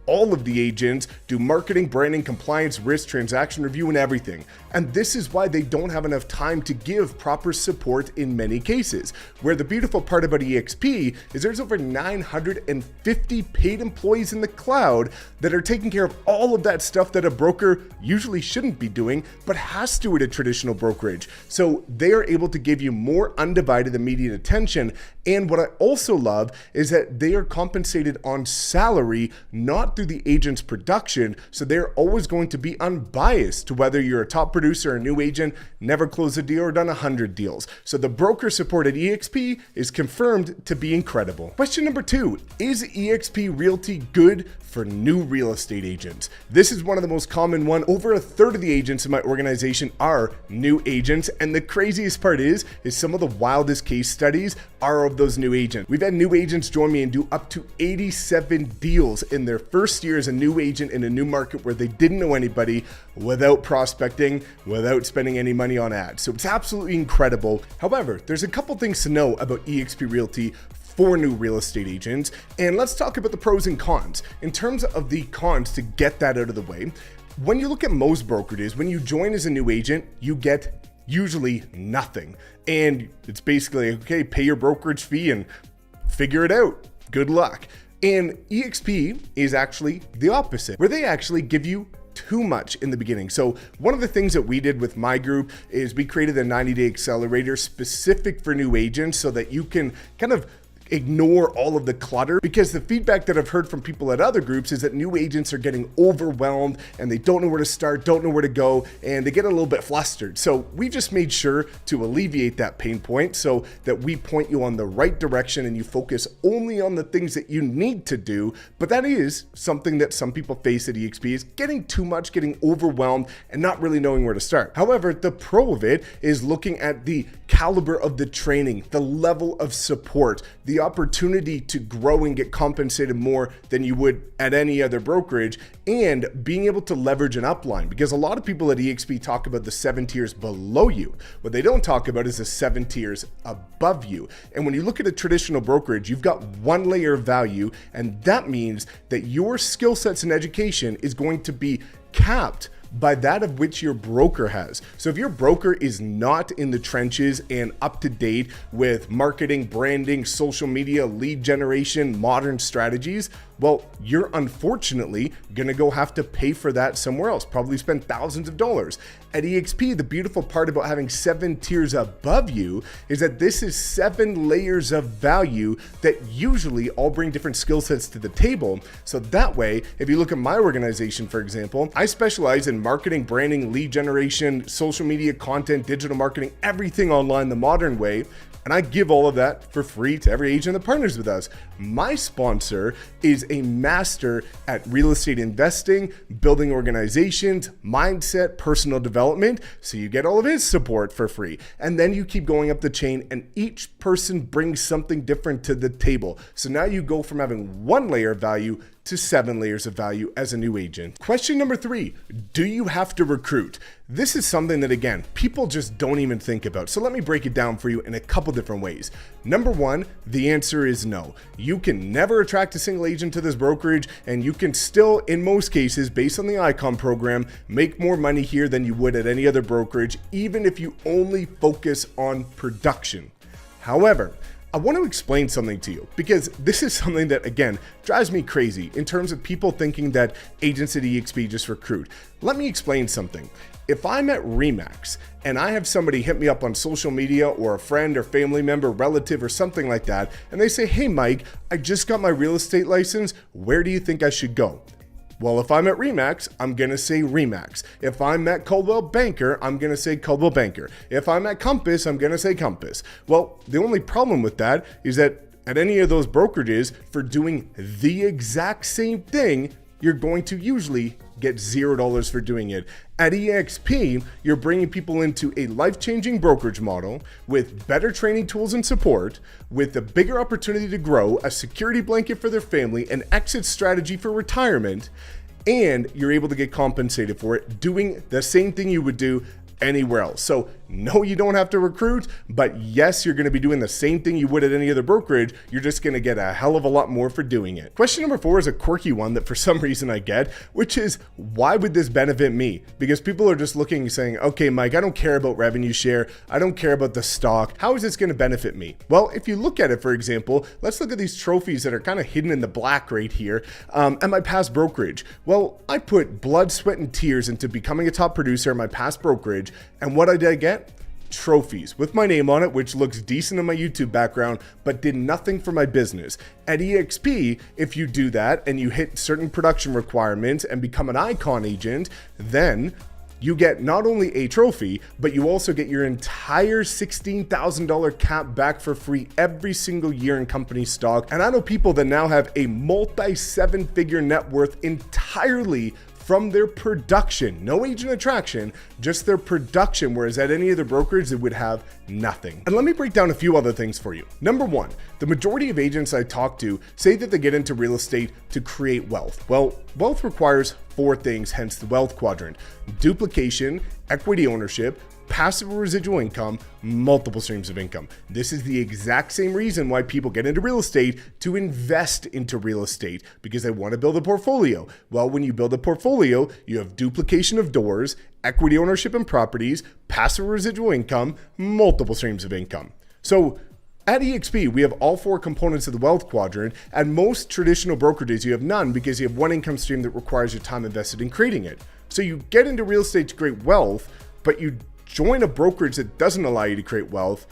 all of the agents, do marketing, branding, compliance, risk, transaction review, and everything. And this is why they don't have enough time to give proper support in many cases. Where the beautiful part about eXp is there's over 950 paid employees in the cloud that are taking care of all of that stuff that a broker usually shouldn't be doing, but has to at a traditional brokerage. So they are able to give you more undivided immediate attention. And what I also love is that they are compensated on salary, not through the agent's production. So they're always going to be unbiased to whether you're a top producer or a new agent, never closed a deal or done 100 deals. So the broker support at eXp is confirmed to be incredible. Question number 2, is eXp Realty good for new real estate agents? This is one of the most common one. Over a third of the agents in my organization are new agents. And the craziest part is some of the wildest case studies are of those new agents. We've had new agents join me and do up to 87 deals in their first year as a new agent in a new market where they didn't know anybody, without prospecting, without spending any money on ads. So it's absolutely incredible. However, there's a couple things to know about eXp Realty for new real estate agents. And let's talk about the pros and cons. In terms of the cons, to get that out of the way, when you look at most brokerages, when you join as a new agent, you get usually nothing. And it's basically, okay, pay your brokerage fee and figure it out. Good luck. And eXp is actually the opposite, where they actually give you too much in the beginning. So one of the things that we did with my group is we created a 90-day accelerator specific for new agents so that you can kind of ignore all of the clutter, because the feedback that I've heard from people at other groups is that new agents are getting overwhelmed and they don't know where to start, don't know where to go, and they get a little bit flustered. So we just made sure to alleviate that pain point so that we point you on the right direction and you focus only on the things that you need to do. But that is something that some people face at eXp, is getting too much, getting overwhelmed, and not really knowing where to start. However, the pro of it is looking at the caliber of the training, the level of support, the opportunity to grow and get compensated more than you would at any other brokerage, and being able to leverage an upline, because a lot of people at eXp talk about the 7 tiers below you. What they don't talk about is the 7 tiers above you. And when you look at a traditional brokerage, you've got one layer of value, and that means that your skill sets and education is going to be capped by that of which your broker has. So if your broker is not in the trenches and up to date with marketing, branding, social media, lead generation, modern strategies, well, you're unfortunately gonna go have to pay for that somewhere else, probably spend thousands of dollars. At eXp, the beautiful part about having 7 tiers above you is that this is 7 layers of value that usually all bring different skill sets to the table. So that way, if you look at my organization, for example, I specialize in marketing, branding, lead generation, social media content, digital marketing, everything online the modern way. And I give all of that for free to every agent that partners with us. My sponsor is a master at real estate investing, building organizations, mindset, personal development. So you get all of his support for free. And then you keep going up the chain and each person brings something different to the table. So now you go from having 1 layer of value to 7 layers of value as a new agent. Question number 3, do you have to recruit? This is something that, again, people just don't even think about. So let me break it down for you in a couple different ways. Number 1, the answer is no. You can never attract a single agent to this brokerage, and you can still, in most cases, based on the Icon program, make more money here than you would at any other brokerage, even if you only focus on production. However, I want to explain something to you because this is something that, again, drives me crazy in terms of people thinking that agents at eXp just recruit. Let me explain something. If I'm at RE/MAX and I have somebody hit me up on social media or a friend or family member, relative or something like that, and they say, "Hey Mike, I just got my real estate license. Where do you think I should go?" Well, if I'm at RE/MAX, I'm going to say RE/MAX. If I'm at Coldwell Banker, I'm going to say Coldwell Banker. If I'm at Compass, I'm going to say Compass. Well, the only problem with that is that at any of those brokerages, for doing the exact same thing, you're going to usually get $0 for doing it. At eXp, you're bringing people into a life-changing brokerage model with better training tools and support, with a bigger opportunity to grow, a security blanket for their family, an exit strategy for retirement, and you're able to get compensated for it doing the same thing you would do anywhere else. So no, you don't have to recruit, but yes, you're going to be doing the same thing you would at any other brokerage. You're just going to get a hell of a lot more for doing it. Question number 4 is a quirky one that for some reason I get, which is, why would this benefit me? Because people are just looking and saying, okay, Mike, I don't care about revenue share. I don't care about the stock. How is this going to benefit me? Well, if you look at it, for example, let's look at these trophies that are kind of hidden in the black right here at my past brokerage. Well, I put blood, sweat, and tears into becoming a top producer at my past brokerage. And what did I get? Trophies with my name on it, which looks decent in my YouTube background, but did nothing for my business. At eXp, if you do that and you hit certain production requirements and become an icon agent, then you get not only a trophy, but you also get your entire $16,000 cap back for free every single year in company stock. And I know people that now have a multi-7-figure net worth entirely from their production. No agent attraction, just their production, whereas at any other brokerage, it would have nothing. And let me break down a few other things for you. Number 1, the majority of agents I talk to say that they get into real estate to create wealth. Well, wealth requires 4 things, hence the wealth quadrant: duplication, equity ownership, passive residual income, multiple streams of income. This is the exact same reason why people get into real estate, to invest into real estate, because they want to build a portfolio. Well, when you build a portfolio, you have duplication of doors, equity ownership in properties, passive residual income, multiple streams of income. So at eXp, we have all 4 components of the wealth quadrant. At most traditional brokerages, you have none because you have one income stream that requires your time invested in creating it. So you get into real estate to create wealth, but you join a brokerage that doesn't allow you to create wealth.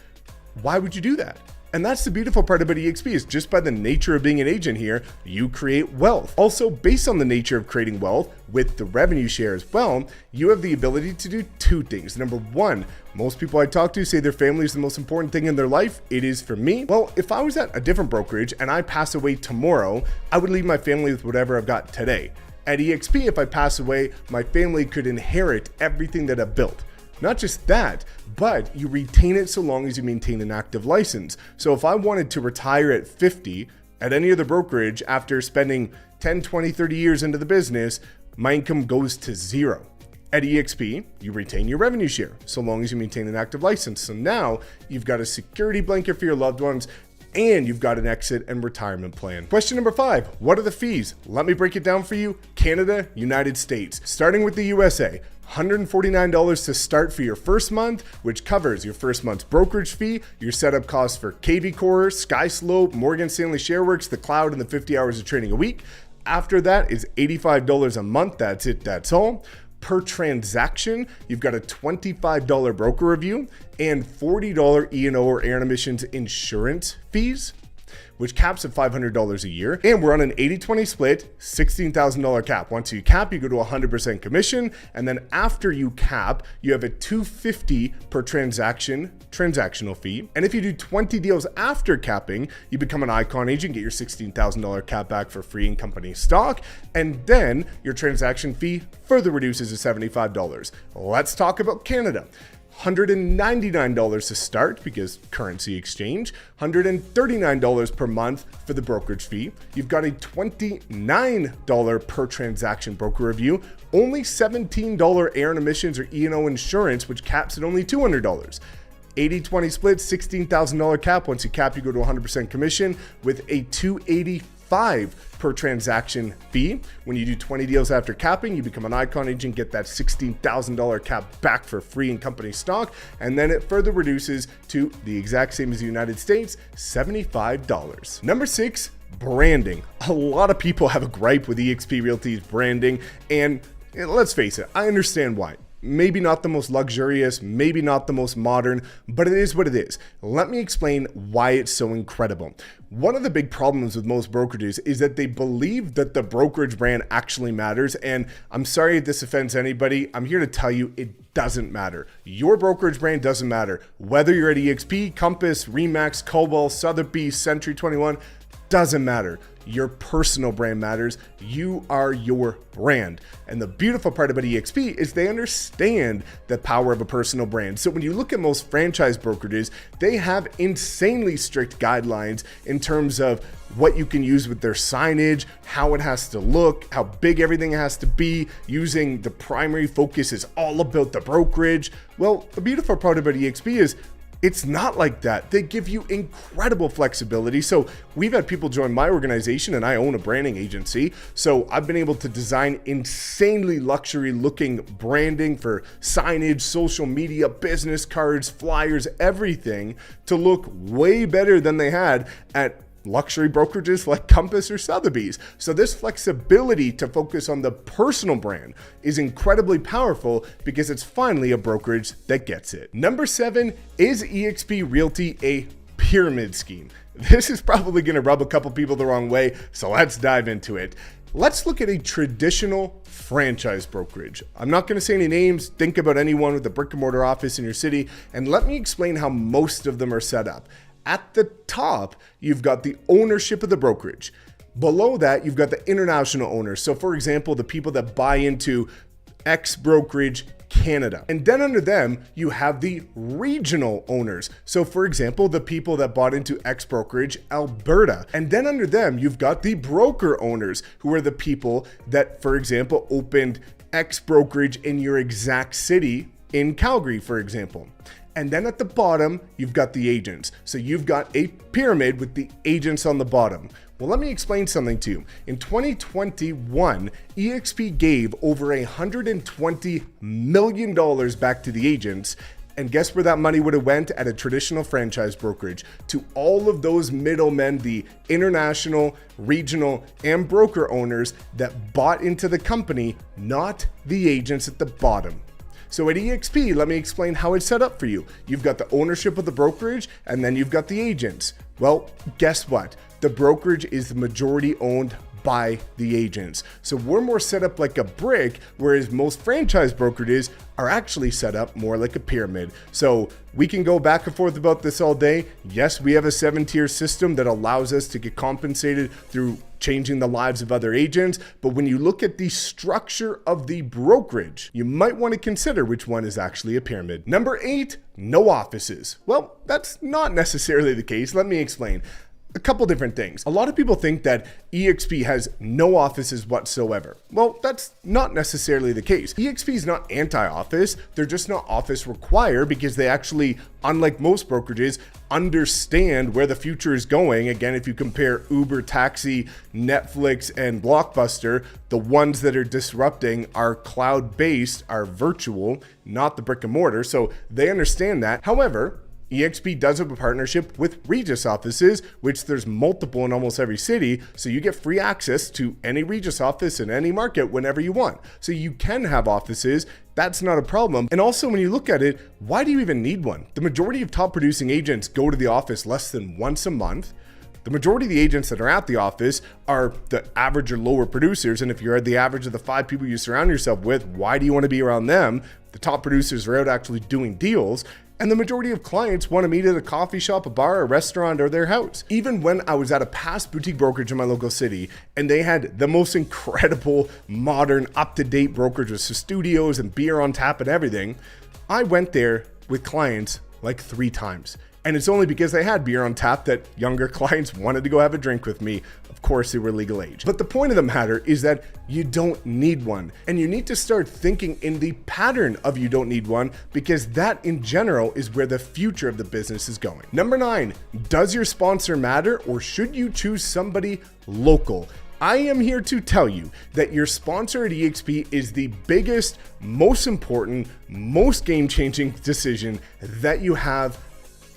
Why would you do that? And that's the beautiful part about eXp, is just by the nature of being an agent here, you create wealth. Also, based on the nature of creating wealth with the revenue share as well, you have the ability to do 2 things. Number 1, most people I talk to say their family is the most important thing in their life. It is for me. Well, if I was at a different brokerage and I pass away tomorrow, I would leave my family with whatever I've got today. At eXp, if I pass away, my family could inherit everything that I've built. Not just that, but you retain it so long as you maintain an active license. So if I wanted to retire at 50 at any other brokerage after spending 10, 20, 30 years into the business, my income goes to 0. At eXp, you retain your revenue share so long as you maintain an active license. So now you've got a security blanket for your loved ones, and you've got an exit and retirement plan. Question number 5, what are the fees? Let me break it down for you. Canada, United States. Starting with the USA, $149 to start for your first month, which covers your first month's brokerage fee, your setup costs for KV Core, SkySlope, Morgan Stanley ShareWorks, the cloud, and the 50 hours of training a week. After that is $85 a month. That's it, that's all. Per transaction, you've got a $25 broker review and $40 E&O or air and emissions insurance fees, which caps at $500 a year. And we're on an 80-20 split, $16,000 cap. Once you cap, you go to 100% commission. And then after you cap, you have a $250 per transactional fee. And if you do 20 deals after capping, you become an icon agent, get your $16,000 cap back for free in company stock. And then your transaction fee further reduces to $75. Let's talk about Canada. $199 to start because currency exchange, $139 per month for the brokerage fee. You've got a $29 per transaction broker review, only $17 air and emissions or E&O insurance, which caps at only $200. 80-20 split, $16,000 cap. Once you cap, you go to 100% commission with a $285 $5 per transaction fee. When you do 20 deals after capping, you become an icon agent, get that $16,000 cap back for free in company stock, and then it further reduces to the exact same as the United States, $75. Number 6, branding. A lot of people have a gripe with eXp Realty's branding, and let's face it, I understand why. Maybe not the most luxurious, maybe not the most modern, but it is what it is. Let me explain why it's so incredible. One of the big problems with most brokerages is that they believe that the brokerage brand actually matters. And I'm sorry if this offends anybody. I'm here to tell you it doesn't matter. Your brokerage brand doesn't matter. Whether you're at eXp, Compass, Remax, Cobalt, Sotheby's, Century 21, doesn't matter. Your personal brand matters. You are your brand. And the beautiful part about eXp is they understand the power of a personal brand. So when you look at most franchise brokerages, they have insanely strict guidelines in terms of what you can use with their signage, how it has to look, how big everything has to be. Using the primary focus is all about the brokerage. Well, the beautiful part about eXp is it's not like that. They give you incredible flexibility. So we've had people join my organization, and I own a branding agency. So I've been able to design insanely luxury looking branding for signage, social media, business cards, flyers, everything to look way better than they had at luxury brokerages like Compass or Sotheby's. So this flexibility to focus on the personal brand is incredibly powerful because it's finally a brokerage that gets it. Number 7, is eXp Realty a pyramid scheme? This is probably going to rub a couple people the wrong way, so let's dive into it. Let's look at a traditional franchise brokerage. I'm not going to say any names. Think about anyone with a brick and mortar office in your city, and let me explain how most of them are set up. At the top, you've got the ownership of the brokerage. Below that, you've got the international owners. So for example, the people that buy into X brokerage Canada. And then under them, you have the regional owners. So for example, the people that bought into X brokerage Alberta. And then under them, you've got the broker owners, who are the people that, for example, opened X brokerage in your exact city in Calgary, for example. And then at the bottom, you've got the agents. So you've got a pyramid with the agents on the bottom. Well, let me explain something to you. In 2021, eXp gave over $120 million back to the agents. And guess where that money would have went at a traditional franchise brokerage? To all of those middlemen, the international, regional, and broker owners that bought into the company, not the agents at the bottom. So at eXp, let me explain how it's set up for you. You've got the ownership of the brokerage, and then you've got the agents. Well, guess what? The brokerage is the majority owned by the agents. So we're more set up like a brick, whereas most franchise brokerages are actually set up more like a pyramid. So we can go back and forth about this all day. Yes, we have a 7-tier system that allows us to get compensated through changing the lives of other agents. But when you look at the structure of the brokerage, you might want to consider which one is actually a pyramid. Number 8, no offices. Well, that's not necessarily the case. Let me explain. A couple different things. A lot of people think that eXp has no offices whatsoever. Well, that's not necessarily the case. eXp is not anti-office. They're just not office required because they actually, unlike most brokerages, understand where the future is going. Again, if you compare Uber, Taxi, Netflix, and Blockbuster, the ones that are disrupting are cloud-based, are virtual, not the brick and mortar. So they understand that. However, eXp does have a partnership with Regus offices, which there's multiple in almost every city. So you get free access to any Regus office in any market whenever you want. So you can have offices. That's not a problem. And also when you look at it, why do you even need one? The majority of top producing agents go to the office less than once a month. The majority of the agents that are at the office are the average or lower producers. And if you're at the average of the 5 people you surround yourself with, why do you want to be around them? The top producers are out actually doing deals. And the majority of clients want to meet at a coffee shop, a bar, a restaurant, or their house. Even when I was at a past boutique brokerage in my local city, and they had the most incredible, modern, up-to-date brokerage with studios and beer on tap and everything, I went there with clients like 3 times. And it's only because I had beer on tap that younger clients wanted to go have a drink with me. Of course, they were legal age. But the point of the matter is that you don't need one. And you need to start thinking in the pattern of you don't need one, because that in general is where the future of the business is going. Number 9, does your sponsor matter, or should you choose somebody local? I am here to tell you that your sponsor at eXp is the biggest, most important, most game-changing decision that you have,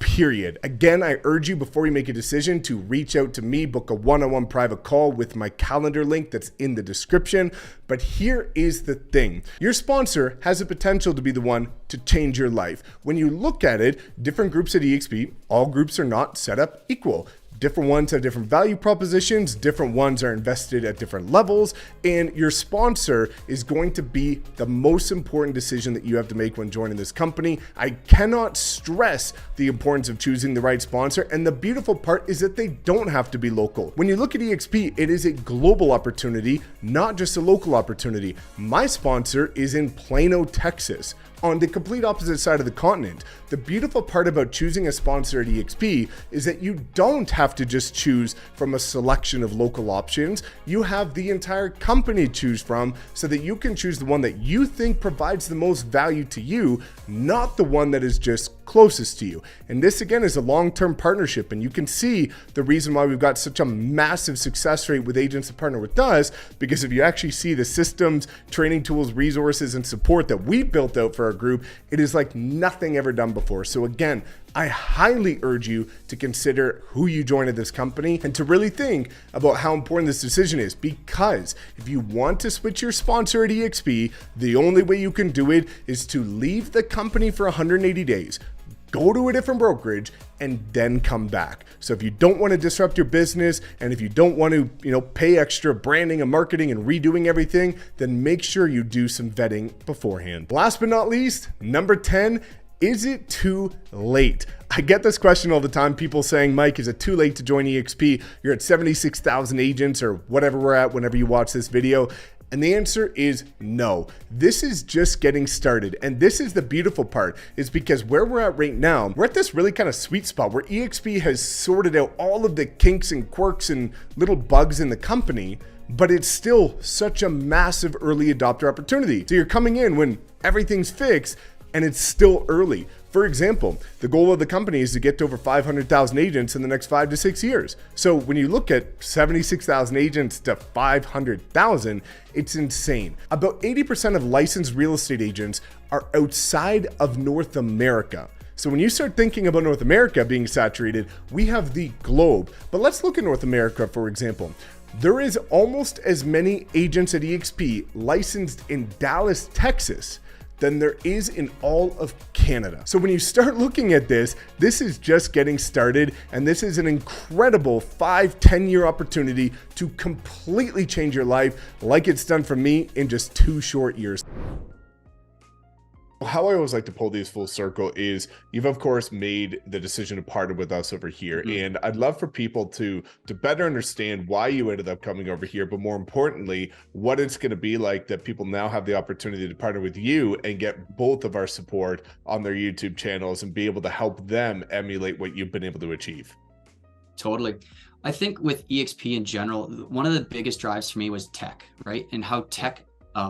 period. Again, I urge you, before you make a decision, to reach out to me, book a one-on-one private call with my calendar link that's in the description. But here is the thing. Your sponsor has the potential to be the one to change your life. When you look at it, different groups at eXp, all groups are not set up equal. Different ones have different value propositions, different ones are invested at different levels, and your sponsor is going to be the most important decision that you have to make when joining this company. I cannot stress the importance of choosing the right sponsor, and the beautiful part is that they don't have to be local. When you look at eXp, it is a global opportunity, not just a local opportunity. My sponsor is in Plano, Texas, on the complete opposite side of the continent. The beautiful part about choosing a sponsor at eXp is that you don't have to just choose from a selection of local options. You have the entire company to choose from, so that you can choose the one that you think provides the most value to you, not the one that is just closest to you. And this again is a long-term partnership, and you can see the reason why we've got such a massive success rate with agents that partner with us, because if you actually see the systems, training tools, resources, and support that we built out for our group, it is like nothing ever done before. So again, I highly urge you to consider who you join at this company and to really think about how important this decision is, because if you want to switch your sponsor at eXp, the only way you can do it is to leave the company for 180 days, go to a different brokerage, and then come back. So if you don't want to disrupt your business, and if you don't want to, pay extra branding and marketing and redoing everything, then make sure you do some vetting beforehand. Last but not least, number 10, is it too late? I get this question all the time. People saying, Mike, is it too late to join eXp? You're at 76,000 agents or whatever we're at whenever you watch this video. And the answer is no. This is just getting started. And this is the beautiful part, is because where we're at right now, we're at this really kind of sweet spot where eXp has sorted out all of the kinks and quirks and little bugs in the company, but it's still such a massive early adopter opportunity. So you're coming in when everything's fixed, and it's still early. For example, the goal of the company is to get to over 500,000 agents in the next 5 to 6 years. So when you look at 76,000 agents to 500,000, it's insane. About 80% of licensed real estate agents are outside of North America. So when you start thinking about North America being saturated, we have the globe. But let's look at North America, for example. There is almost as many agents at eXp licensed in Dallas, Texas, than there is in all of Canada. So when you start looking at this, this is just getting started, and this is an incredible 5-10 year opportunity to completely change your life, like it's done for me in just 2 short years. How I always like to pull these full circle is you've of course made the decision to partner with us over here. And I'd love for people to better understand why you ended up coming over here, but more importantly, what it's going to be like that people now have the opportunity to partner with you and get both of our support on their YouTube channels and be able to help them emulate what you've been able to achieve. Totally. I think with eXp in general, one of the biggest drives for me was tech, right? And how tech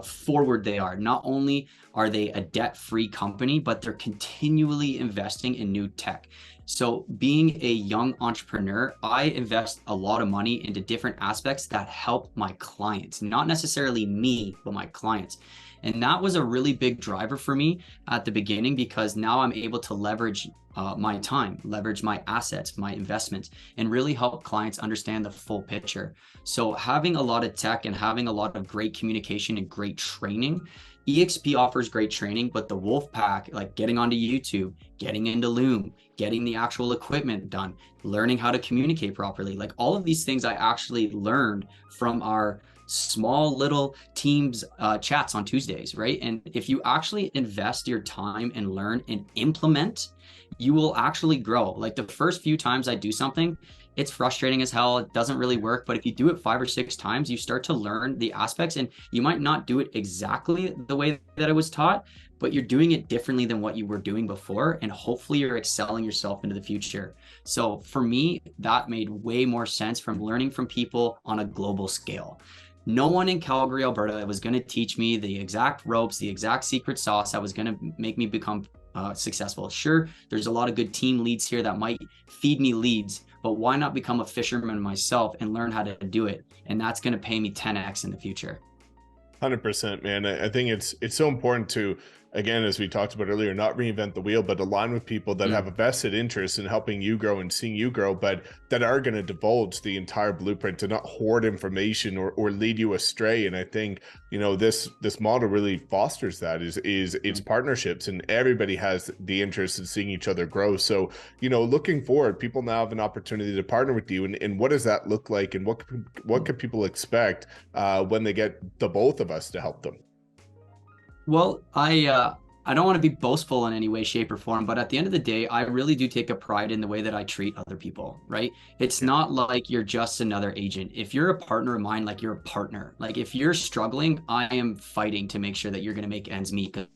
forward they are. Not only are they a debt-free company, but they're continually investing in new tech. So being a young entrepreneur, I invest a lot of money into different aspects that help my clients, not necessarily me, but my clients. And that was a really big driver for me at the beginning, because now I'm able to leverage my time, leverage my assets, my investments, and really help clients understand the full picture. So having a lot of tech and having a lot of great communication and great training, eXp offers great training, but the wolf pack, like getting onto YouTube, getting into Loom, getting the actual equipment done, learning how to communicate properly, like all of these things I actually learned from our small little teams chats on Tuesdays, right? And if you actually invest your time and learn and implement, you will actually grow. Like the first few times I do something, It's frustrating as hell. It doesn't really work. But if you do it 5 or 6 times, you start to learn the aspects, and you might not do it exactly the way that it was taught, but you're doing it differently than what you were doing before. And hopefully you're excelling yourself into the future. So for me, that made way more sense from learning from people on a global scale. No one in Calgary, Alberta was going to teach me the exact ropes, the exact secret sauce that was going to make me become successful. Sure, there's a lot of good team leads here that might feed me leads, but why not become a fisherman myself and learn how to do it? And that's going to pay me 10x in the future. 100%, man. I think it's so important to, again, as we talked about earlier, not reinvent the wheel, but align with people that have a vested interest in helping you grow and seeing you grow, but that are going to divulge the entire blueprint, to not hoard information or lead you astray. And I think, you know, this model really fosters that, is it's partnerships, and everybody has the interest in seeing each other grow. So, you know, looking forward, people now have an opportunity to partner with you, and what does that look like, and what could people expect when they get the both of us to help them? Well, I don't want to be boastful in any way, shape, or form, but at the end of the day, I really do take a pride in the way that I treat other people, right? It's not like you're just another agent. If you're a partner of mine, like, you're a partner. Like, if you're struggling, I am fighting to make sure that you're going to make ends meet. Because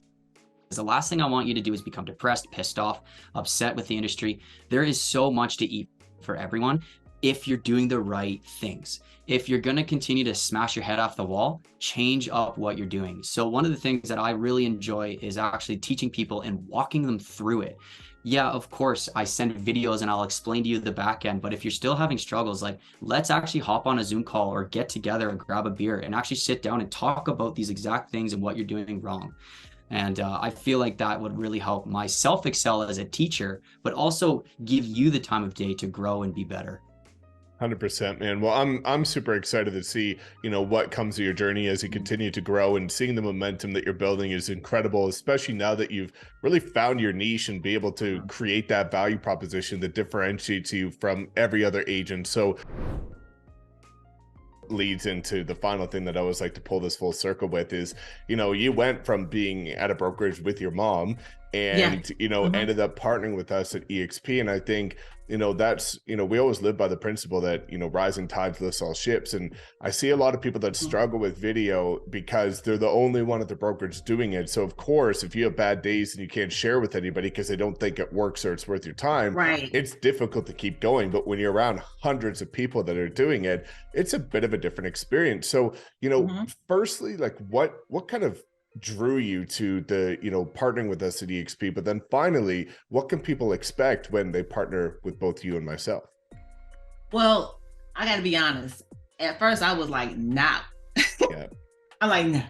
the last thing I want you to do is become depressed, pissed off, upset with the industry. There is so much to eat for everyone if you're doing the right things. If you're going to continue to smash your head off the wall, change up what you're doing. So one of the things that I really enjoy is actually teaching people and walking them through it. Yeah, of course, I send videos and I'll explain to you the back end, but if you're still having struggles, like, let's actually hop on a Zoom call or get together and grab a beer and actually sit down and talk about these exact things and what you're doing wrong. And I feel like that would really help myself excel as a teacher, but also give you the time of day to grow and be better. 100%, man. Well, I'm super excited to see, you know, what comes of your journey as you continue to grow, and seeing the momentum that you're building is incredible, especially now that you've really found your niche and be able to create that value proposition that differentiates you from every other agent. So leads into the final thing that I always like to pull this full circle with is, you know, you went from being at a brokerage with your mom and, you know, ended up partnering with us at eXp. And I think, you know, that's, you know, we always live by the principle that, you know, rising tides lifts all ships. And I see a lot of people that struggle with video because they're the only one at the brokerage doing it. So of course, if you have bad days and you can't share with anybody because they don't think it works or it's worth your time, it's difficult to keep going. But when you're around hundreds of people that are doing it, it's a bit of a different experience. So, you know, firstly, like, what kind of drew you to the, you know, partnering with us at eXp, but then finally, what can people expect when they partner with both you and myself? Well, I got to be honest. At first, I was like, nah. Yeah. I'm like, nah.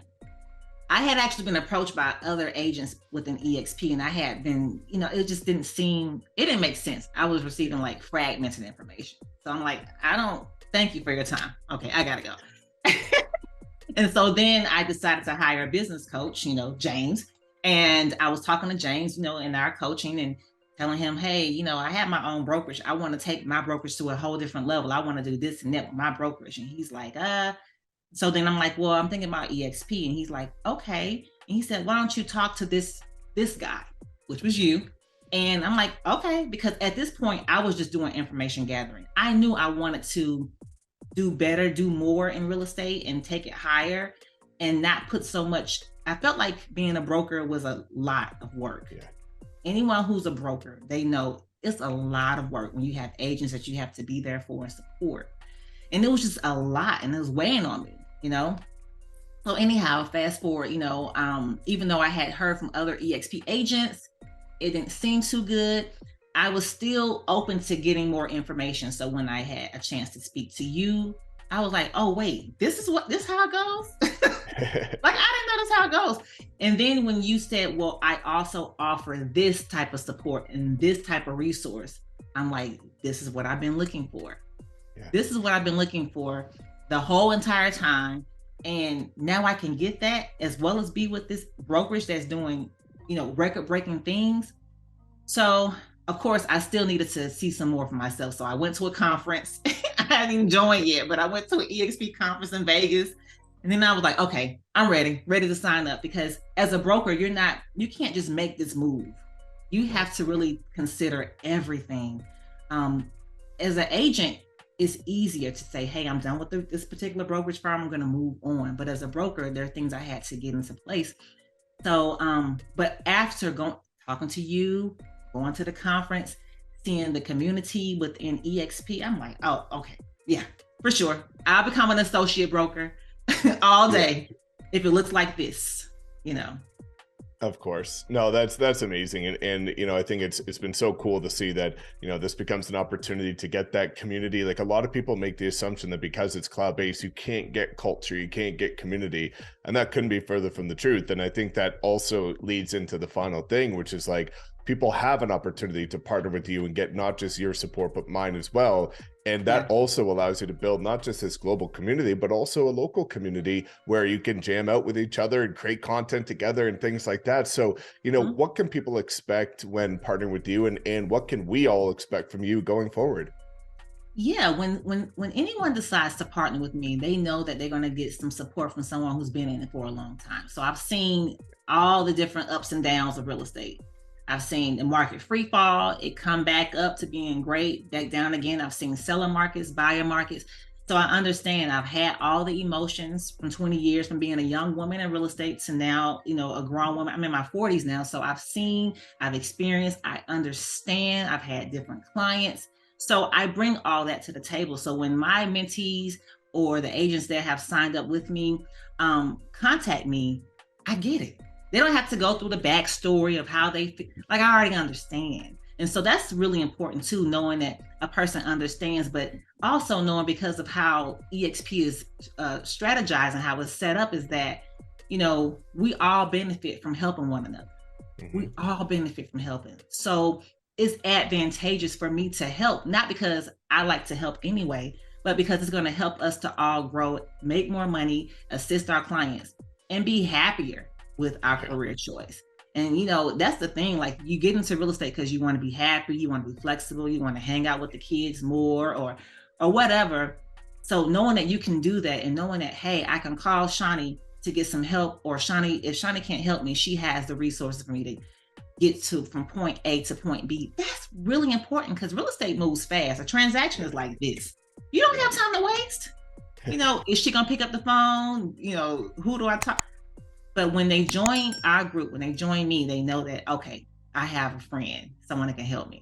I had actually been approached by other agents within eXp, and I had been, you know, it just didn't make sense. I was receiving like fragmented information. So I'm like, thank you for your time. Okay, I gotta go. And so then I decided to hire a business coach, you know, James. And I was talking to James, you know, in our coaching, and telling him, hey, you know, I have my own brokerage. I want to take my brokerage to a whole different level. I want to do this and that with my brokerage. And he's like, So then I'm like, well, I'm thinking about eXp. And he's like, okay. And he said, why don't you talk to this guy, which was you. And I'm like, okay, because at this point I was just doing information gathering. I knew I wanted to do better, do more in real estate and take it higher, and not put so much. I felt like being a broker was a lot of work. Yeah. Anyone who's a broker, they know it's a lot of work when you have agents that you have to be there for and support. And it was just a lot, and it was weighing on me, you know? So anyhow, fast forward, you know, even though I had heard from other eXp agents, it didn't seem too good. I was still open to getting more information. So when I had a chance to speak to you, I was like, oh, wait, this is how it goes? Like, I didn't know this how it goes. And then when you said, well, I also offer this type of support and this type of resource, I'm like, this is what I've been looking for. Yeah. This is what I've been looking for the whole entire time. And now I can get that, as well as be with this brokerage that's doing, you know, record-breaking things. So of course, I still needed to see some more for myself. So I went to a conference. I hadn't even joined yet, but I went to an eXp conference in Vegas. And then I was like, okay, I'm ready to sign up, because as a broker, you can't just make this move. You have to really consider everything. as an agent, it's easier to say, hey, I'm done with this particular brokerage firm, I'm going to move on. But as a broker, there are things I had to get into place. So, but after talking to you, going to the conference, seeing the community within eXp, I'm like, oh, okay, yeah, for sure. I'll become an associate broker all day if it looks like this, you know. Of course. No, that's amazing. And you know, I think it's been so cool to see that, you know, this becomes an opportunity to get that community. Like a lot of people make the assumption that because it's cloud-based, you can't get culture, you can't get community. And that couldn't be further from the truth. And I think that also leads into the final thing, which is like, people have an opportunity to partner with you and get not just your support, but mine as well. And that also allows you to build not just this global community, but also a local community where you can jam out with each other and create content together and things like that. So, you know, what can people expect when partnering with you, and what can we all expect from you going forward? Yeah, when anyone decides to partner with me, they know that they're going to get some support from someone who's been in it for a long time. So I've seen all the different ups and downs of real estate. I've seen the market free fall, it come back up to being great, back down again. I've seen seller markets, buyer markets. So I understand. I've had all the emotions from 20 years, from being a young woman in real estate to now, you know, a grown woman. I'm in my 40s now. So I've seen, I've experienced, I understand, I've had different clients. So I bring all that to the table. So when my mentees or the agents that have signed up with me contact me, I get it. They don't have to go through the backstory of how they feel. Like, I already understand. And so that's really important too, knowing that a person understands, but also knowing, because of how eXp is strategized and how it's set up, is that, you know, we all benefit from helping one another. We all benefit from helping. So it's advantageous for me to help, not because I like to help anyway, but because it's going to help us to all grow, make more money, assist our clients, and be happier with our career choice. And, you know, that's the thing, like, you get into real estate because you want to be happy, you want to be flexible, you want to hang out with the kids more, or whatever. So knowing that you can do that, and knowing that, hey, I can call Shonnie to get some help, or Shonnie, if Shonnie can't help me, she has the resources for me to get to from point A to point B. That's really important, because real estate moves fast. A transaction is like this. You don't have time to waste. You know, is she gonna pick up the phone? You know, who do I talk? But when they join our group, when they join me, they know that, okay, I have a friend, someone that can help me.